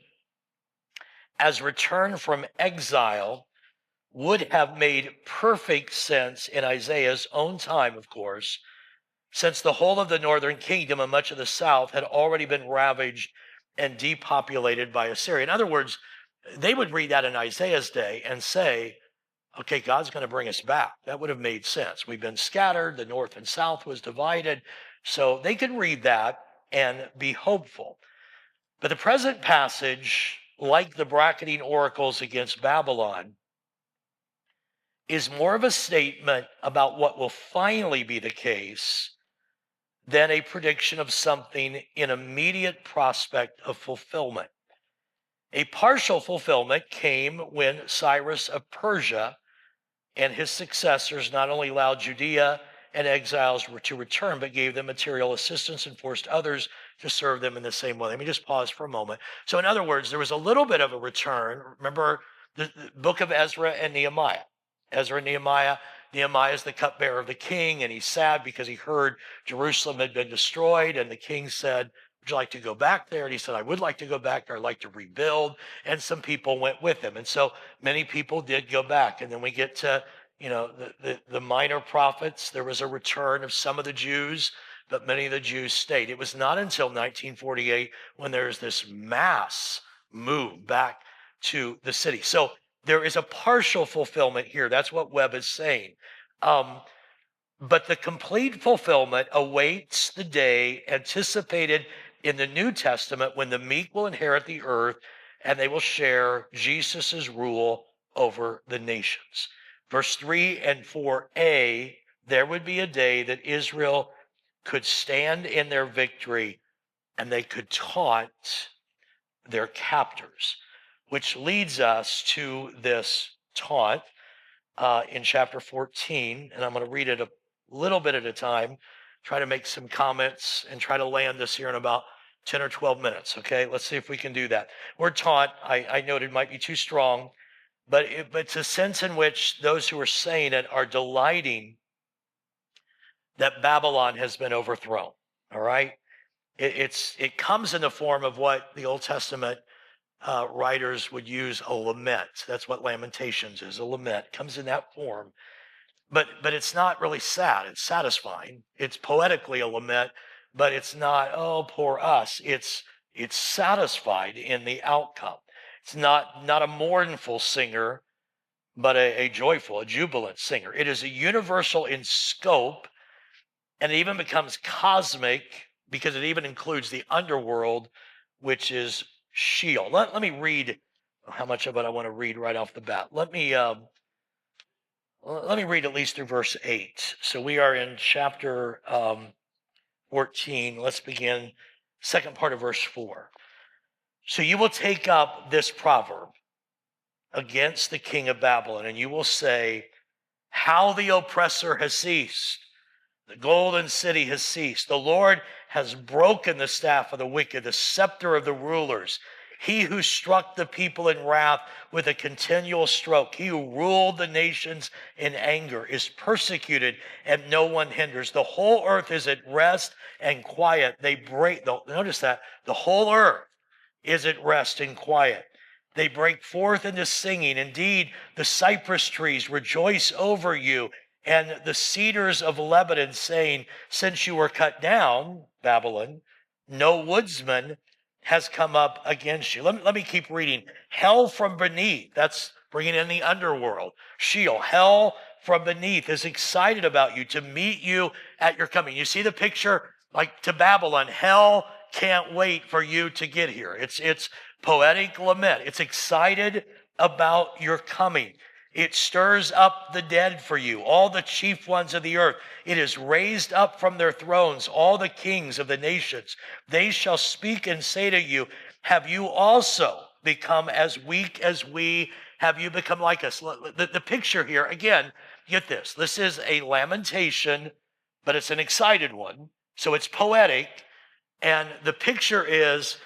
as return from exile would have made perfect sense in Isaiah's own time, of course, since the whole of the northern kingdom and much of the south had already been ravaged and depopulated by Assyria. In other words, they would read that in Isaiah's day and say, okay, God's going to bring us back. That would have made sense. We've been scattered. The north and south was divided. So they could read that and be hopeful. But the present passage, like the bracketing oracles against Babylon, is more of a statement about what will finally be the case than a prediction of something in immediate prospect of fulfillment. A partial fulfillment came when Cyrus of Persia and his successors not only allowed Judea and exiles to return, but gave them material assistance and forced others to serve them in the same way. Let me just pause for a moment. So in other words, there was a little bit of a return. Remember the book of Ezra and Nehemiah. Ezra and Nehemiah. Nehemiah is the cupbearer of the king, and he's sad because he heard Jerusalem had been destroyed, and the king said, would you like to go back there? And he said, I would like to go back there. I'd like to rebuild. And some people went with him. And so many people did go back. And then we get to, the minor prophets. There was a return of some of the Jews, but many of the Jews stayed. It was not until 1948 when there's this mass move back to the city. So there is a partial fulfillment here. That's what Webb is saying. But the complete fulfillment awaits the day anticipated in the New Testament when the meek will inherit the earth and they will share Jesus's rule over the nations. Verse 3 and 4a, there would be a day that Israel could stand in their victory and they could taunt their captors, which leads us to this taunt in chapter 14. And I'm going to read it a little bit at a time, try to make some comments, and try to land this here in about 10 or 12 minutes. Okay, let's see if we can do that. Word taunt, I noted, might be too strong, but it's a sense in which those who are saying it are delighting that Babylon has been overthrown. All right, it comes in the form of what the Old Testament writers would use, a lament. That's what Lamentations is, a lament. It comes in that form. But it's not really sad. It's satisfying. It's poetically a lament, but it's not, oh, poor us. It's satisfied in the outcome. It's not a mournful singer, but a joyful, a jubilant singer. It is a universal in scope, and it even becomes cosmic because it even includes the underworld, which is Sheol. Let me read how much of it I want to read right off the bat. Let me read at least through verse 8. So we are in chapter 14. Let's begin second part of verse 4. So you will take up this proverb against the king of Babylon, and you will say, how the oppressor has ceased. The golden city has ceased. The Lord has broken the staff of the wicked, the scepter of the rulers. He who struck the people in wrath with a continual stroke, he who ruled the nations in anger, is persecuted and no one hinders. The whole earth is at rest and quiet. Notice that, the whole earth is at rest and quiet. They break forth into singing. Indeed, the cypress trees rejoice over you, and the cedars of Lebanon, saying, since you were cut down, Babylon, no woodsman has come up against you. Let me keep reading. Hell from beneath, that's bringing in the underworld. Sheol, hell from beneath is excited about you to meet you at your coming. You see the picture? Like to Babylon, hell can't wait for you to get here. It's poetic lament. It's excited about your coming. It stirs up the dead for you, all the chief ones of the earth. It is raised up from their thrones, all the kings of the nations. They shall speak and say to you, have you also become as weak as we? Have you become like us? The picture here, again, get this. This is a lamentation, but it's an excited one. So it's poetic. And the picture is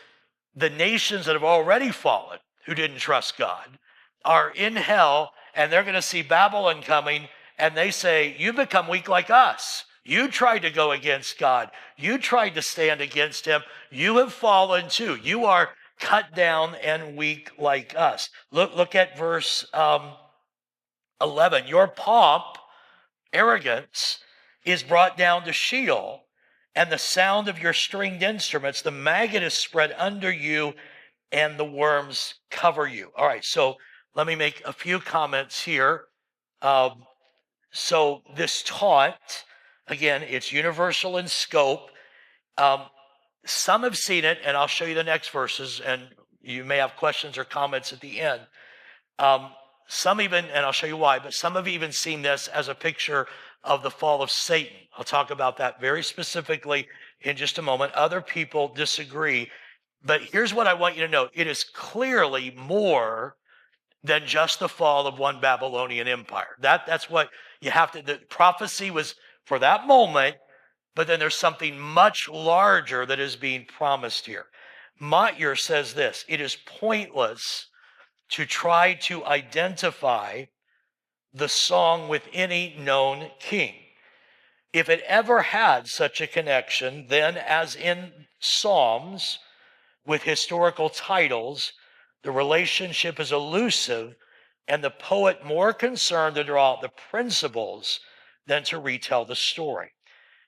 the nations that have already fallen, who didn't trust God, are in hell, and they're going to see Babylon coming, and they say, you become weak like us. You tried to go against God. You tried to stand against him. You have fallen too. You are cut down and weak like us. Look at verse 11. Your pomp, arrogance, is brought down to Sheol, and the sound of your stringed instruments, the maggot is spread under you, and the worms cover you. All right, so let me make a few comments here. So this taunt, again, it's universal in scope. Some have seen it, and I'll show you the next verses, and you may have questions or comments at the end. Some even, and I'll show you why, but some have even seen this as a picture of the fall of Satan. I'll talk about that very specifically in just a moment. Other people disagree, but here's what I want you to know. It is clearly more than just the fall of one Babylonian empire. That's what you have to, the prophecy was for that moment, but then there's something much larger that is being promised here. Motyer says this, it is pointless to try to identify the song with any known king. If it ever had such a connection, then as in Psalms with historical titles, the relationship is elusive and the poet more concerned to draw out the principles than to retell the story.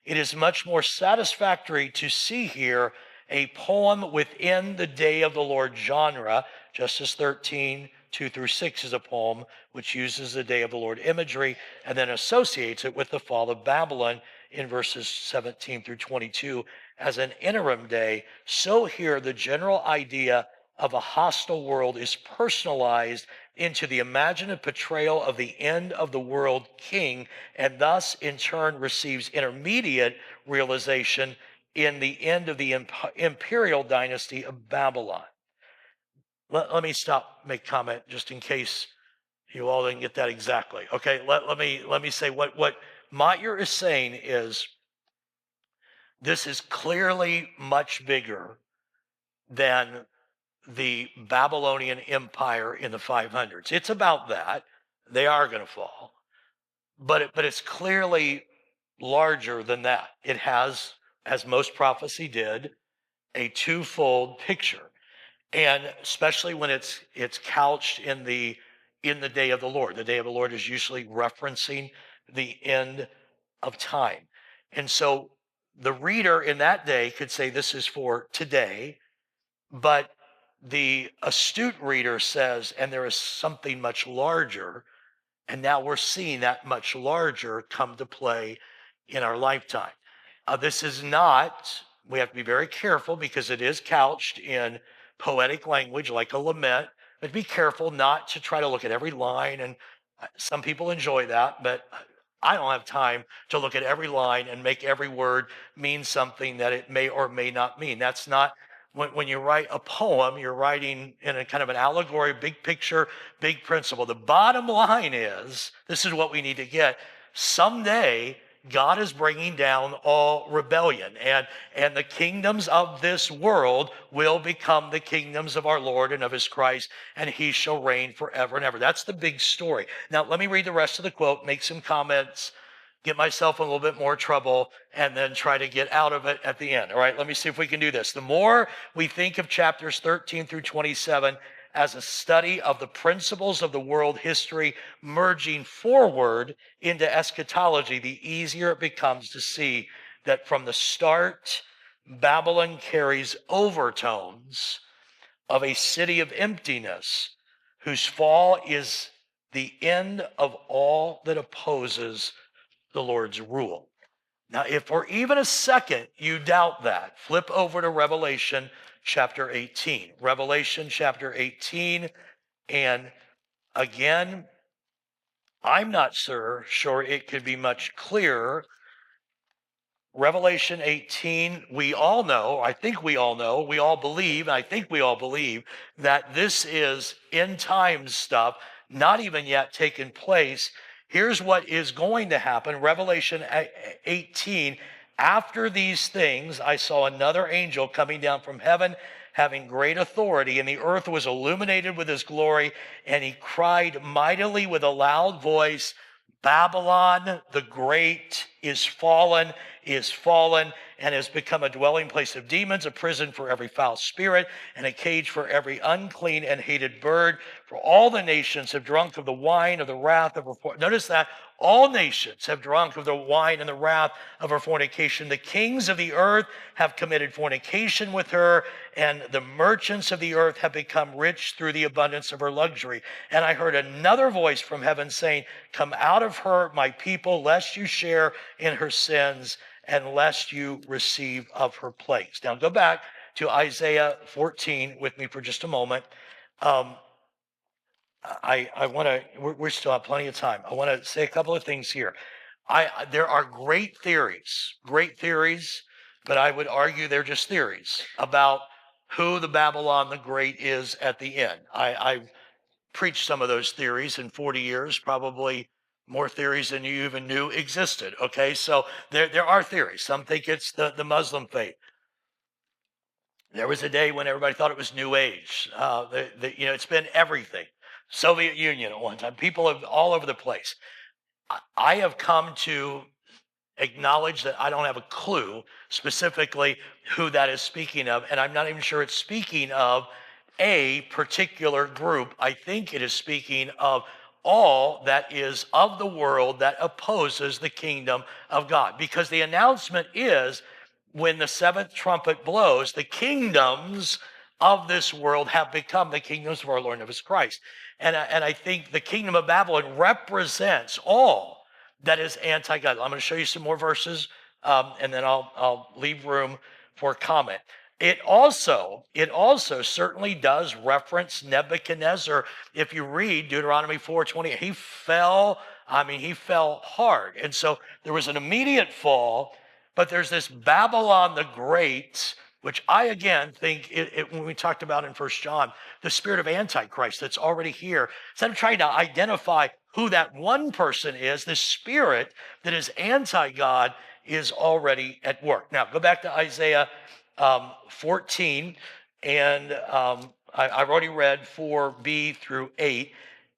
It is much more satisfactory to see here a poem within the Day of the Lord genre, just as 13, 2 through 6 is a poem which uses the Day of the Lord imagery and then associates it with the fall of Babylon in verses 17 through 22 as an interim day. So here the general idea of a hostile world is personalized into the imaginative portrayal of the end of the world king, and thus in turn receives intermediate realization in the end of the imperial dynasty of Babylon. Let me stop, make comment just in case you all didn't get that exactly. Okay, let me say what Motyer is saying is this is clearly much bigger than the Babylonian Empire in the 500s. It's about that. They are going to fall. But it's clearly larger than that. It has, as most prophecy did, a twofold picture. And especially when it's couched in the day of the Lord. The day of the Lord is usually referencing the end of time. And so the reader in that day could say this is for today, but the astute reader says, and there is something much larger, and now we're seeing that much larger come to play in our lifetime. This is not, we have to be very careful because it is couched in poetic language like a lament, but be careful not to try to look at every line. And some people enjoy that, but I don't have time to look at every line and make every word mean something that it may or may not mean. That's not, when you write a poem, you're writing in a kind of an allegory, big picture, big principle. The bottom line is, this is what we need to get. Someday, God is bringing down all rebellion, and the kingdoms of this world will become the kingdoms of our Lord and of his Christ, and he shall reign forever and ever. That's the big story. Now, let me read the rest of the quote, make some comments, get myself in a little bit more trouble, and then try to get out of it at the end. All right, let me see if we can do this. The more we think of chapters 13 through 27 as a study of the principles of the world history merging forward into eschatology, the easier it becomes to see that from the start, Babylon carries overtones of a city of emptiness whose fall is the end of all that opposes the Lord's rule. Now, if for even a second you doubt that, flip over to Revelation chapter 18. Revelation chapter 18. And again, I'm not sure it could be much clearer. Revelation 18, we all know, I think we all know, we all believe, I think we all believe that this is end times stuff, not even yet taken place. Here's what is going to happen. Revelation 18, after these things, I saw another angel coming down from heaven, having great authority, and the earth was illuminated with his glory, and he cried mightily with a loud voice, Babylon the Great is fallen, and has become a dwelling place of demons, a prison for every foul spirit, and a cage for every unclean and hated bird. For all the nations have drunk of the wine of the wrath of her. Notice that all nations have drunk of the wine and the wrath of her fornication. The kings of the earth have committed fornication with her, and the merchants of the earth have become rich through the abundance of her luxury. And I heard another voice from heaven saying, Come out of her, my people, lest you share in her sins, and lest you receive of her plagues. Now go back to Isaiah 14 with me for just a moment. I want to, we still have plenty of time. I want to say a couple of things here. There are great theories, but I would argue they're just theories about who the Babylon the Great is at the end. I've preached some of those theories in 40 years, probably more theories than you even knew existed. Okay, so there are theories. Some think it's the Muslim faith. There was a day when everybody thought it was New Age. It's been everything. Soviet Union at one time. People have all over the place. I have come to acknowledge that I don't have a clue specifically who that is speaking of, and I'm not even sure it's speaking of a particular group. I think it is speaking of all that is of the world that opposes the kingdom of God. Because the announcement is, when the seventh trumpet blows, the kingdoms of this world have become the kingdoms of our Lord and of his Christ. And I think the kingdom of Babylon represents all that is anti-God. I'm going to show you some more verses, and then I'll leave room for comment. It also certainly does reference Nebuchadnezzar. If you read Deuteronomy 4:20, he fell hard. And so there was an immediate fall, but there's this Babylon the Great, which I again think when we talked about in First John, the spirit of Antichrist that's already here. Instead of trying to identify who that one person is, the spirit that is anti-God is already at work. Now, go back to Isaiah 14, and I've already read 4b through 8,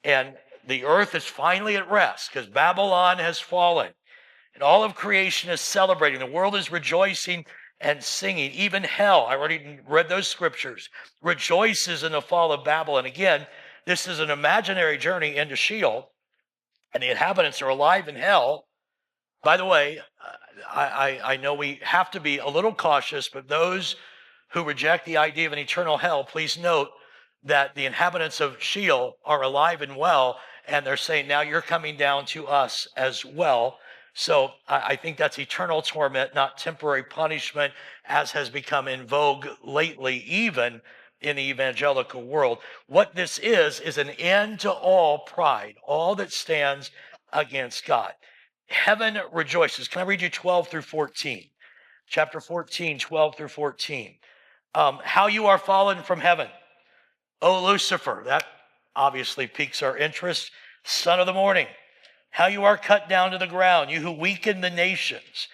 and the earth is finally at rest because Babylon has fallen, and all of creation is celebrating. The world is rejoicing and singing. Even hell, I already read those scriptures, rejoices in the fall of Babylon. Again, this is an imaginary journey into Sheol, and the inhabitants are alive in hell. By the way, I know we have to be a little cautious, but those who reject the idea of an eternal hell, please note that the inhabitants of Sheol are alive and well, and they're saying, now you're coming down to us as well. So I think that's eternal torment, not temporary punishment, as has become in vogue lately, even in the evangelical world. What this is an end to all pride, all that stands against God. Heaven rejoices. Can I read you 12 through 14? Chapter 14, 12 through 14. How you are fallen from heaven, O Lucifer. That obviously piques our interest. Son of the morning. How you are cut down to the ground, you who weaken the nations.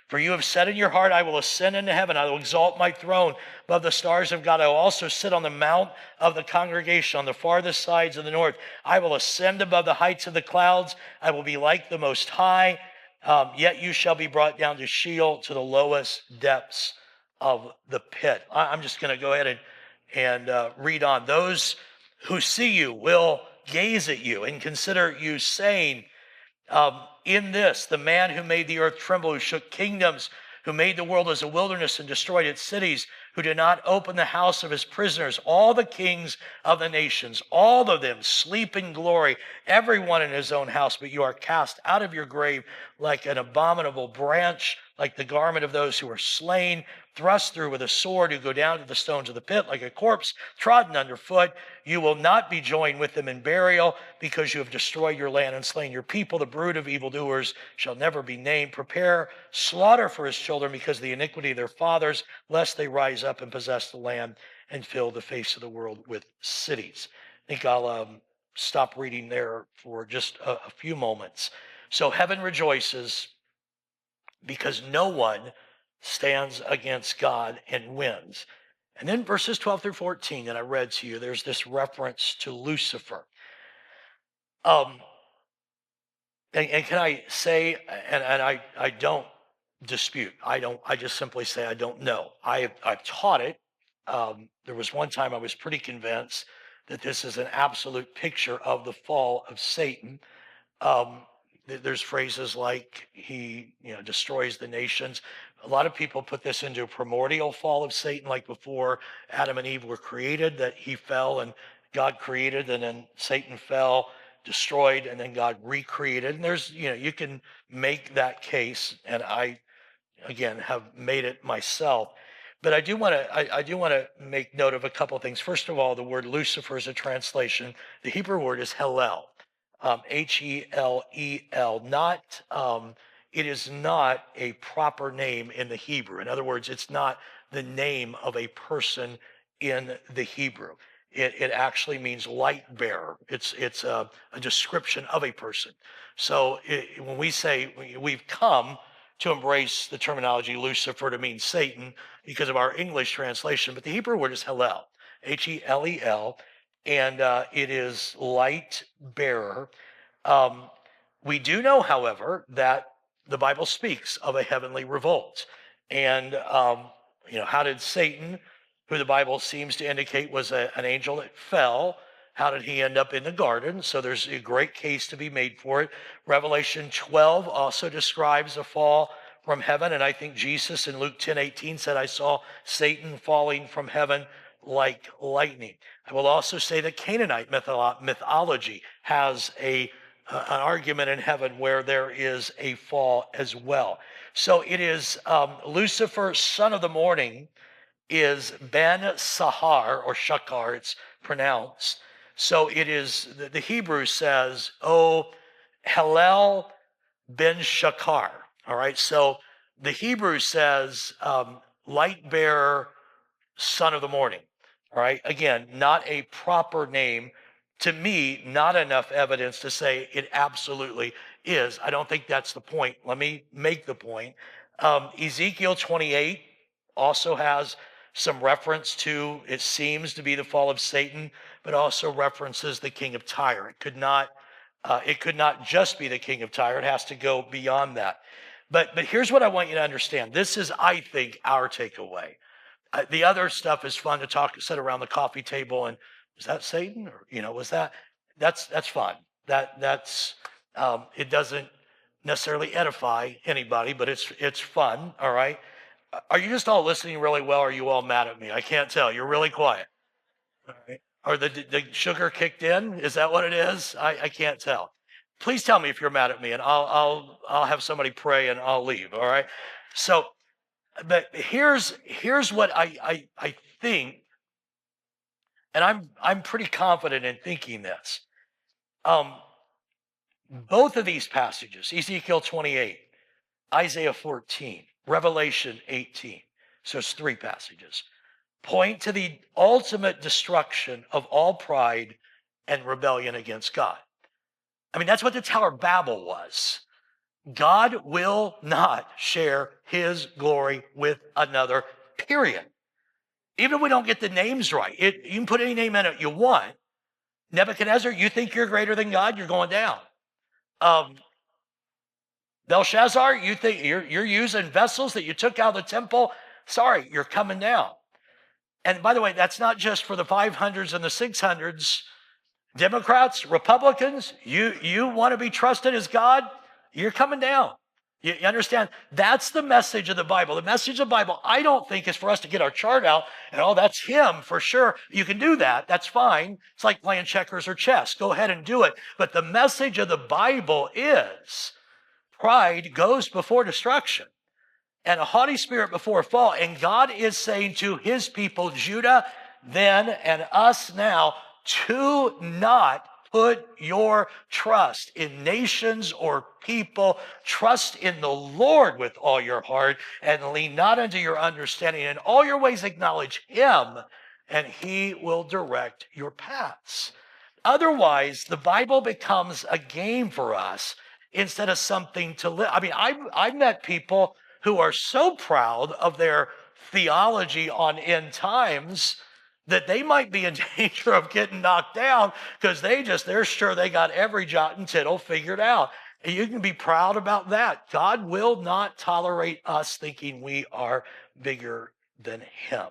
For you have said in your heart, I will ascend into heaven. I will exalt my throne above the stars of God. I will also sit on the mount of the congregation on the farthest sides of the north. I will ascend above the heights of the clouds. I will be like the Most High. Yet you shall be brought down to Sheol, to the lowest depths of the pit. I'm just going to go ahead and read on. Those who see you will gaze at you and consider you, saying, in this, the man who made the earth tremble, who shook kingdoms, who made the world as a wilderness and destroyed its cities, who did not open the house of his prisoners, all the kings of the nations, all of them sleep in glory, everyone in his own house, but you are cast out of your grave like an abominable branch, like the garment of those who are slain, thrust through with a sword, who go down to the stones of the pit like a corpse trodden underfoot. You will not be joined with them in burial, because you have destroyed your land and slain your people. The brood of evildoers shall never be named. Prepare slaughter for his children because of the iniquity of their fathers, lest they rise up and possess the land and fill the face of the world with cities. I think I'll stop reading there for just a few moments. So heaven rejoices because no one stands against God and wins. And then verses 12 through 14 that I read to you, there's this reference to Lucifer. And can I say, and I don't dispute, I just simply say I don't know. I've taught it. There was one time I was pretty convinced that this is an absolute picture of the fall of Satan. There's phrases like he destroys the nations. A lot of people put this into a primordial fall of Satan, like before Adam and Eve were created, that he fell and God created, and then Satan fell, destroyed, and then God recreated. And there's, you can make that case, and I, again, have made it myself. But I do want to make note of a couple of things. First of all, the word Lucifer is a translation. The Hebrew word is Hellel. Hellel, not, it is not a proper name in the Hebrew. In other words, it's not the name of a person in the Hebrew. It actually means light bearer. It's a description of a person. So when we say we've come to embrace the terminology Lucifer to mean Satan because of our English translation, but the Hebrew word is Hellel, Hellel, and it is light bearer. We do know, however, that the Bible speaks of a heavenly revolt. And, how did Satan, who the Bible seems to indicate was an angel that fell, how did he end up in the garden? So there's a great case to be made for it. Revelation 12 also describes a fall from heaven. And I think Jesus in Luke 10:18 said, I saw Satan falling from heaven like lightning. I will also say that Canaanite mythology has an argument in heaven where there is a fall as well. So it is Lucifer, son of the morning, is Ben Sahar, or Shakar, it's pronounced. So it is, the Hebrew says, oh, Hillel ben Shakar. All right, so the Hebrew says, light bearer, son of the morning. All right, again, not a proper name. To me, not enough evidence to say it absolutely is. I don't think that's the point. Let me make the point. Ezekiel 28 also has some reference to, it seems to be the fall of Satan, but also references the king of Tyre. It could not just be the king of Tyre. It has to go beyond that. But here's what I want you to understand. This is, I think, our takeaway. The other stuff is fun to talk, sit around the coffee table, and was that Satan, or was that's fun. That's it doesn't necessarily edify anybody, but it's fun. All right. Are you just all listening really well? Or are you all mad at me? I can't tell. You're really quiet. All right. Or the sugar kicked in? Is that what it is? I can't tell. Please tell me if you're mad at me, and I'll have somebody pray and I'll leave. All right. So, but here's what I think, and I'm pretty confident in thinking this. Both of these passages, Ezekiel 28, Isaiah 14, Revelation 18, so it's 3 passages, point to the ultimate destruction of all pride and rebellion against God. I mean, that's what the Tower of Babel was. God will not share his glory with another, period. Even if we don't get the names right, you can put any name in it you want. Nebuchadnezzar, you think you're greater than God, you're going down. Belshazzar, you think you're using vessels that you took out of the temple. Sorry, you're coming down. And by the way, that's not just for the 500s and the 600s. Democrats, Republicans, you want to be trusted as God, you're coming down. You understand? That's the message of the Bible. The message of the Bible, I don't think, is for us to get our chart out and, oh, that's him for sure. You can do that. That's fine. It's like playing checkers or chess. Go ahead and do it. But the message of the Bible is pride goes before destruction and a haughty spirit before a fall. And God is saying to his people, Judah then and us now, to not put your trust in nations or people. Trust in the Lord with all your heart and lean not unto your understanding. In all your ways acknowledge him, and he will direct your paths. Otherwise, the Bible becomes a game for us instead of something to live. I mean, I've met people who are so proud of their theology on end times that they might be in danger of getting knocked down because they're sure they got every jot and tittle figured out. And you can be proud about that. God will not tolerate us thinking we are bigger than him.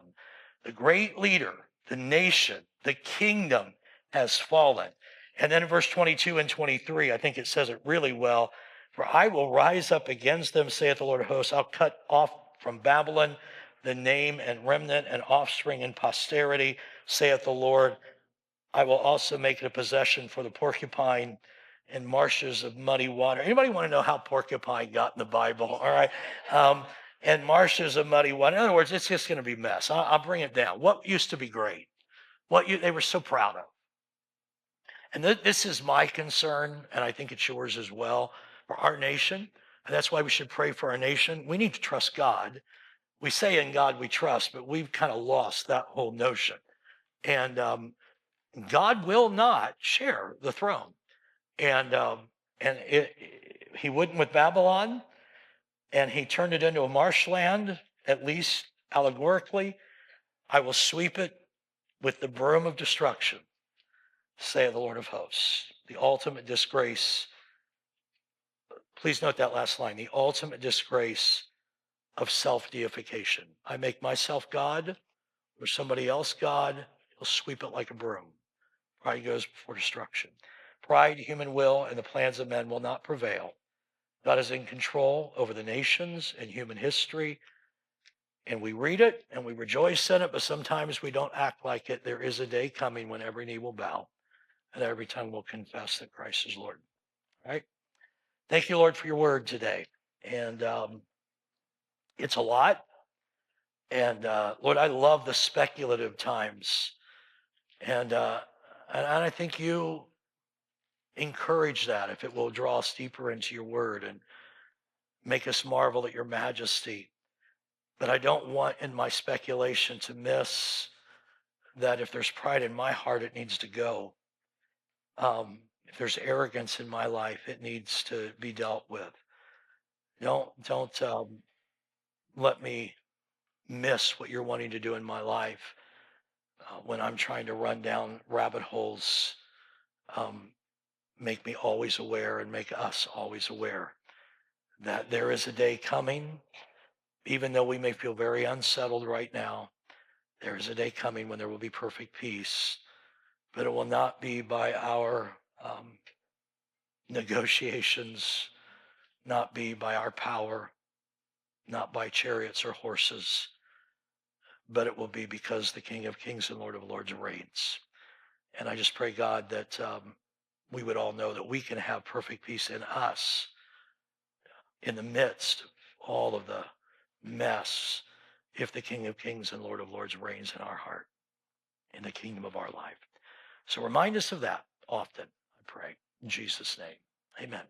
The great leader, the nation, the kingdom has fallen. And then in verse 22 and 23, I think it says it really well. For I will rise up against them, saith the Lord of hosts. I'll cut off from Babylon the name and remnant and offspring and posterity, saith the Lord. I will also make it a possession for the porcupine and marshes of muddy water. Anybody want to know how porcupine got in the Bible? All right. And marshes of muddy water. In other words, it's just going to be a mess. I'll bring it down. What used to be great? They were so proud of. And this is my concern, and I think it's yours as well, for our nation. And that's why we should pray for our nation. We need to trust God. We say in God we trust, but we've kind of lost that whole notion. And God will not share the throne. And he wouldn't with Babylon, and he turned it into a marshland, at least allegorically. I will sweep it with the broom of destruction, saith the Lord of hosts. The ultimate disgrace. Please note that last line, the ultimate disgrace of self-deification. I make myself God or somebody else God, he'll sweep it like a broom. Pride goes before destruction. Pride, human will, and the plans of men will not prevail. God is in control over the nations and human history. And we read it and we rejoice in it, but sometimes we don't act like it. There is a day coming when every knee will bow and every tongue will confess that Christ is Lord. All right? Thank you, Lord, for your word today. And it's a lot. And Lord, I love the speculative times. And, and I think you encourage that if it will draw us deeper into your word and make us marvel at your majesty. But I don't want in my speculation to miss that if there's pride in my heart, it needs to go. If there's arrogance in my life, it needs to be dealt with. Don't let me miss what you're wanting to do in my life when I'm trying to run down rabbit holes. Um, make me always aware and make us always aware that there is a day coming, even though we may feel very unsettled right now. There is a day coming when there will be perfect peace, but it will not be by our negotiations, not be by our power, not by chariots or horses, but it will be because the King of Kings and Lord of Lords reigns. And I just pray, God, that we would all know that we can have perfect peace in us in the midst of all of the mess if the King of Kings and Lord of Lords reigns in our heart, in the kingdom of our life. So remind us of that often, I pray. In Jesus' name, amen.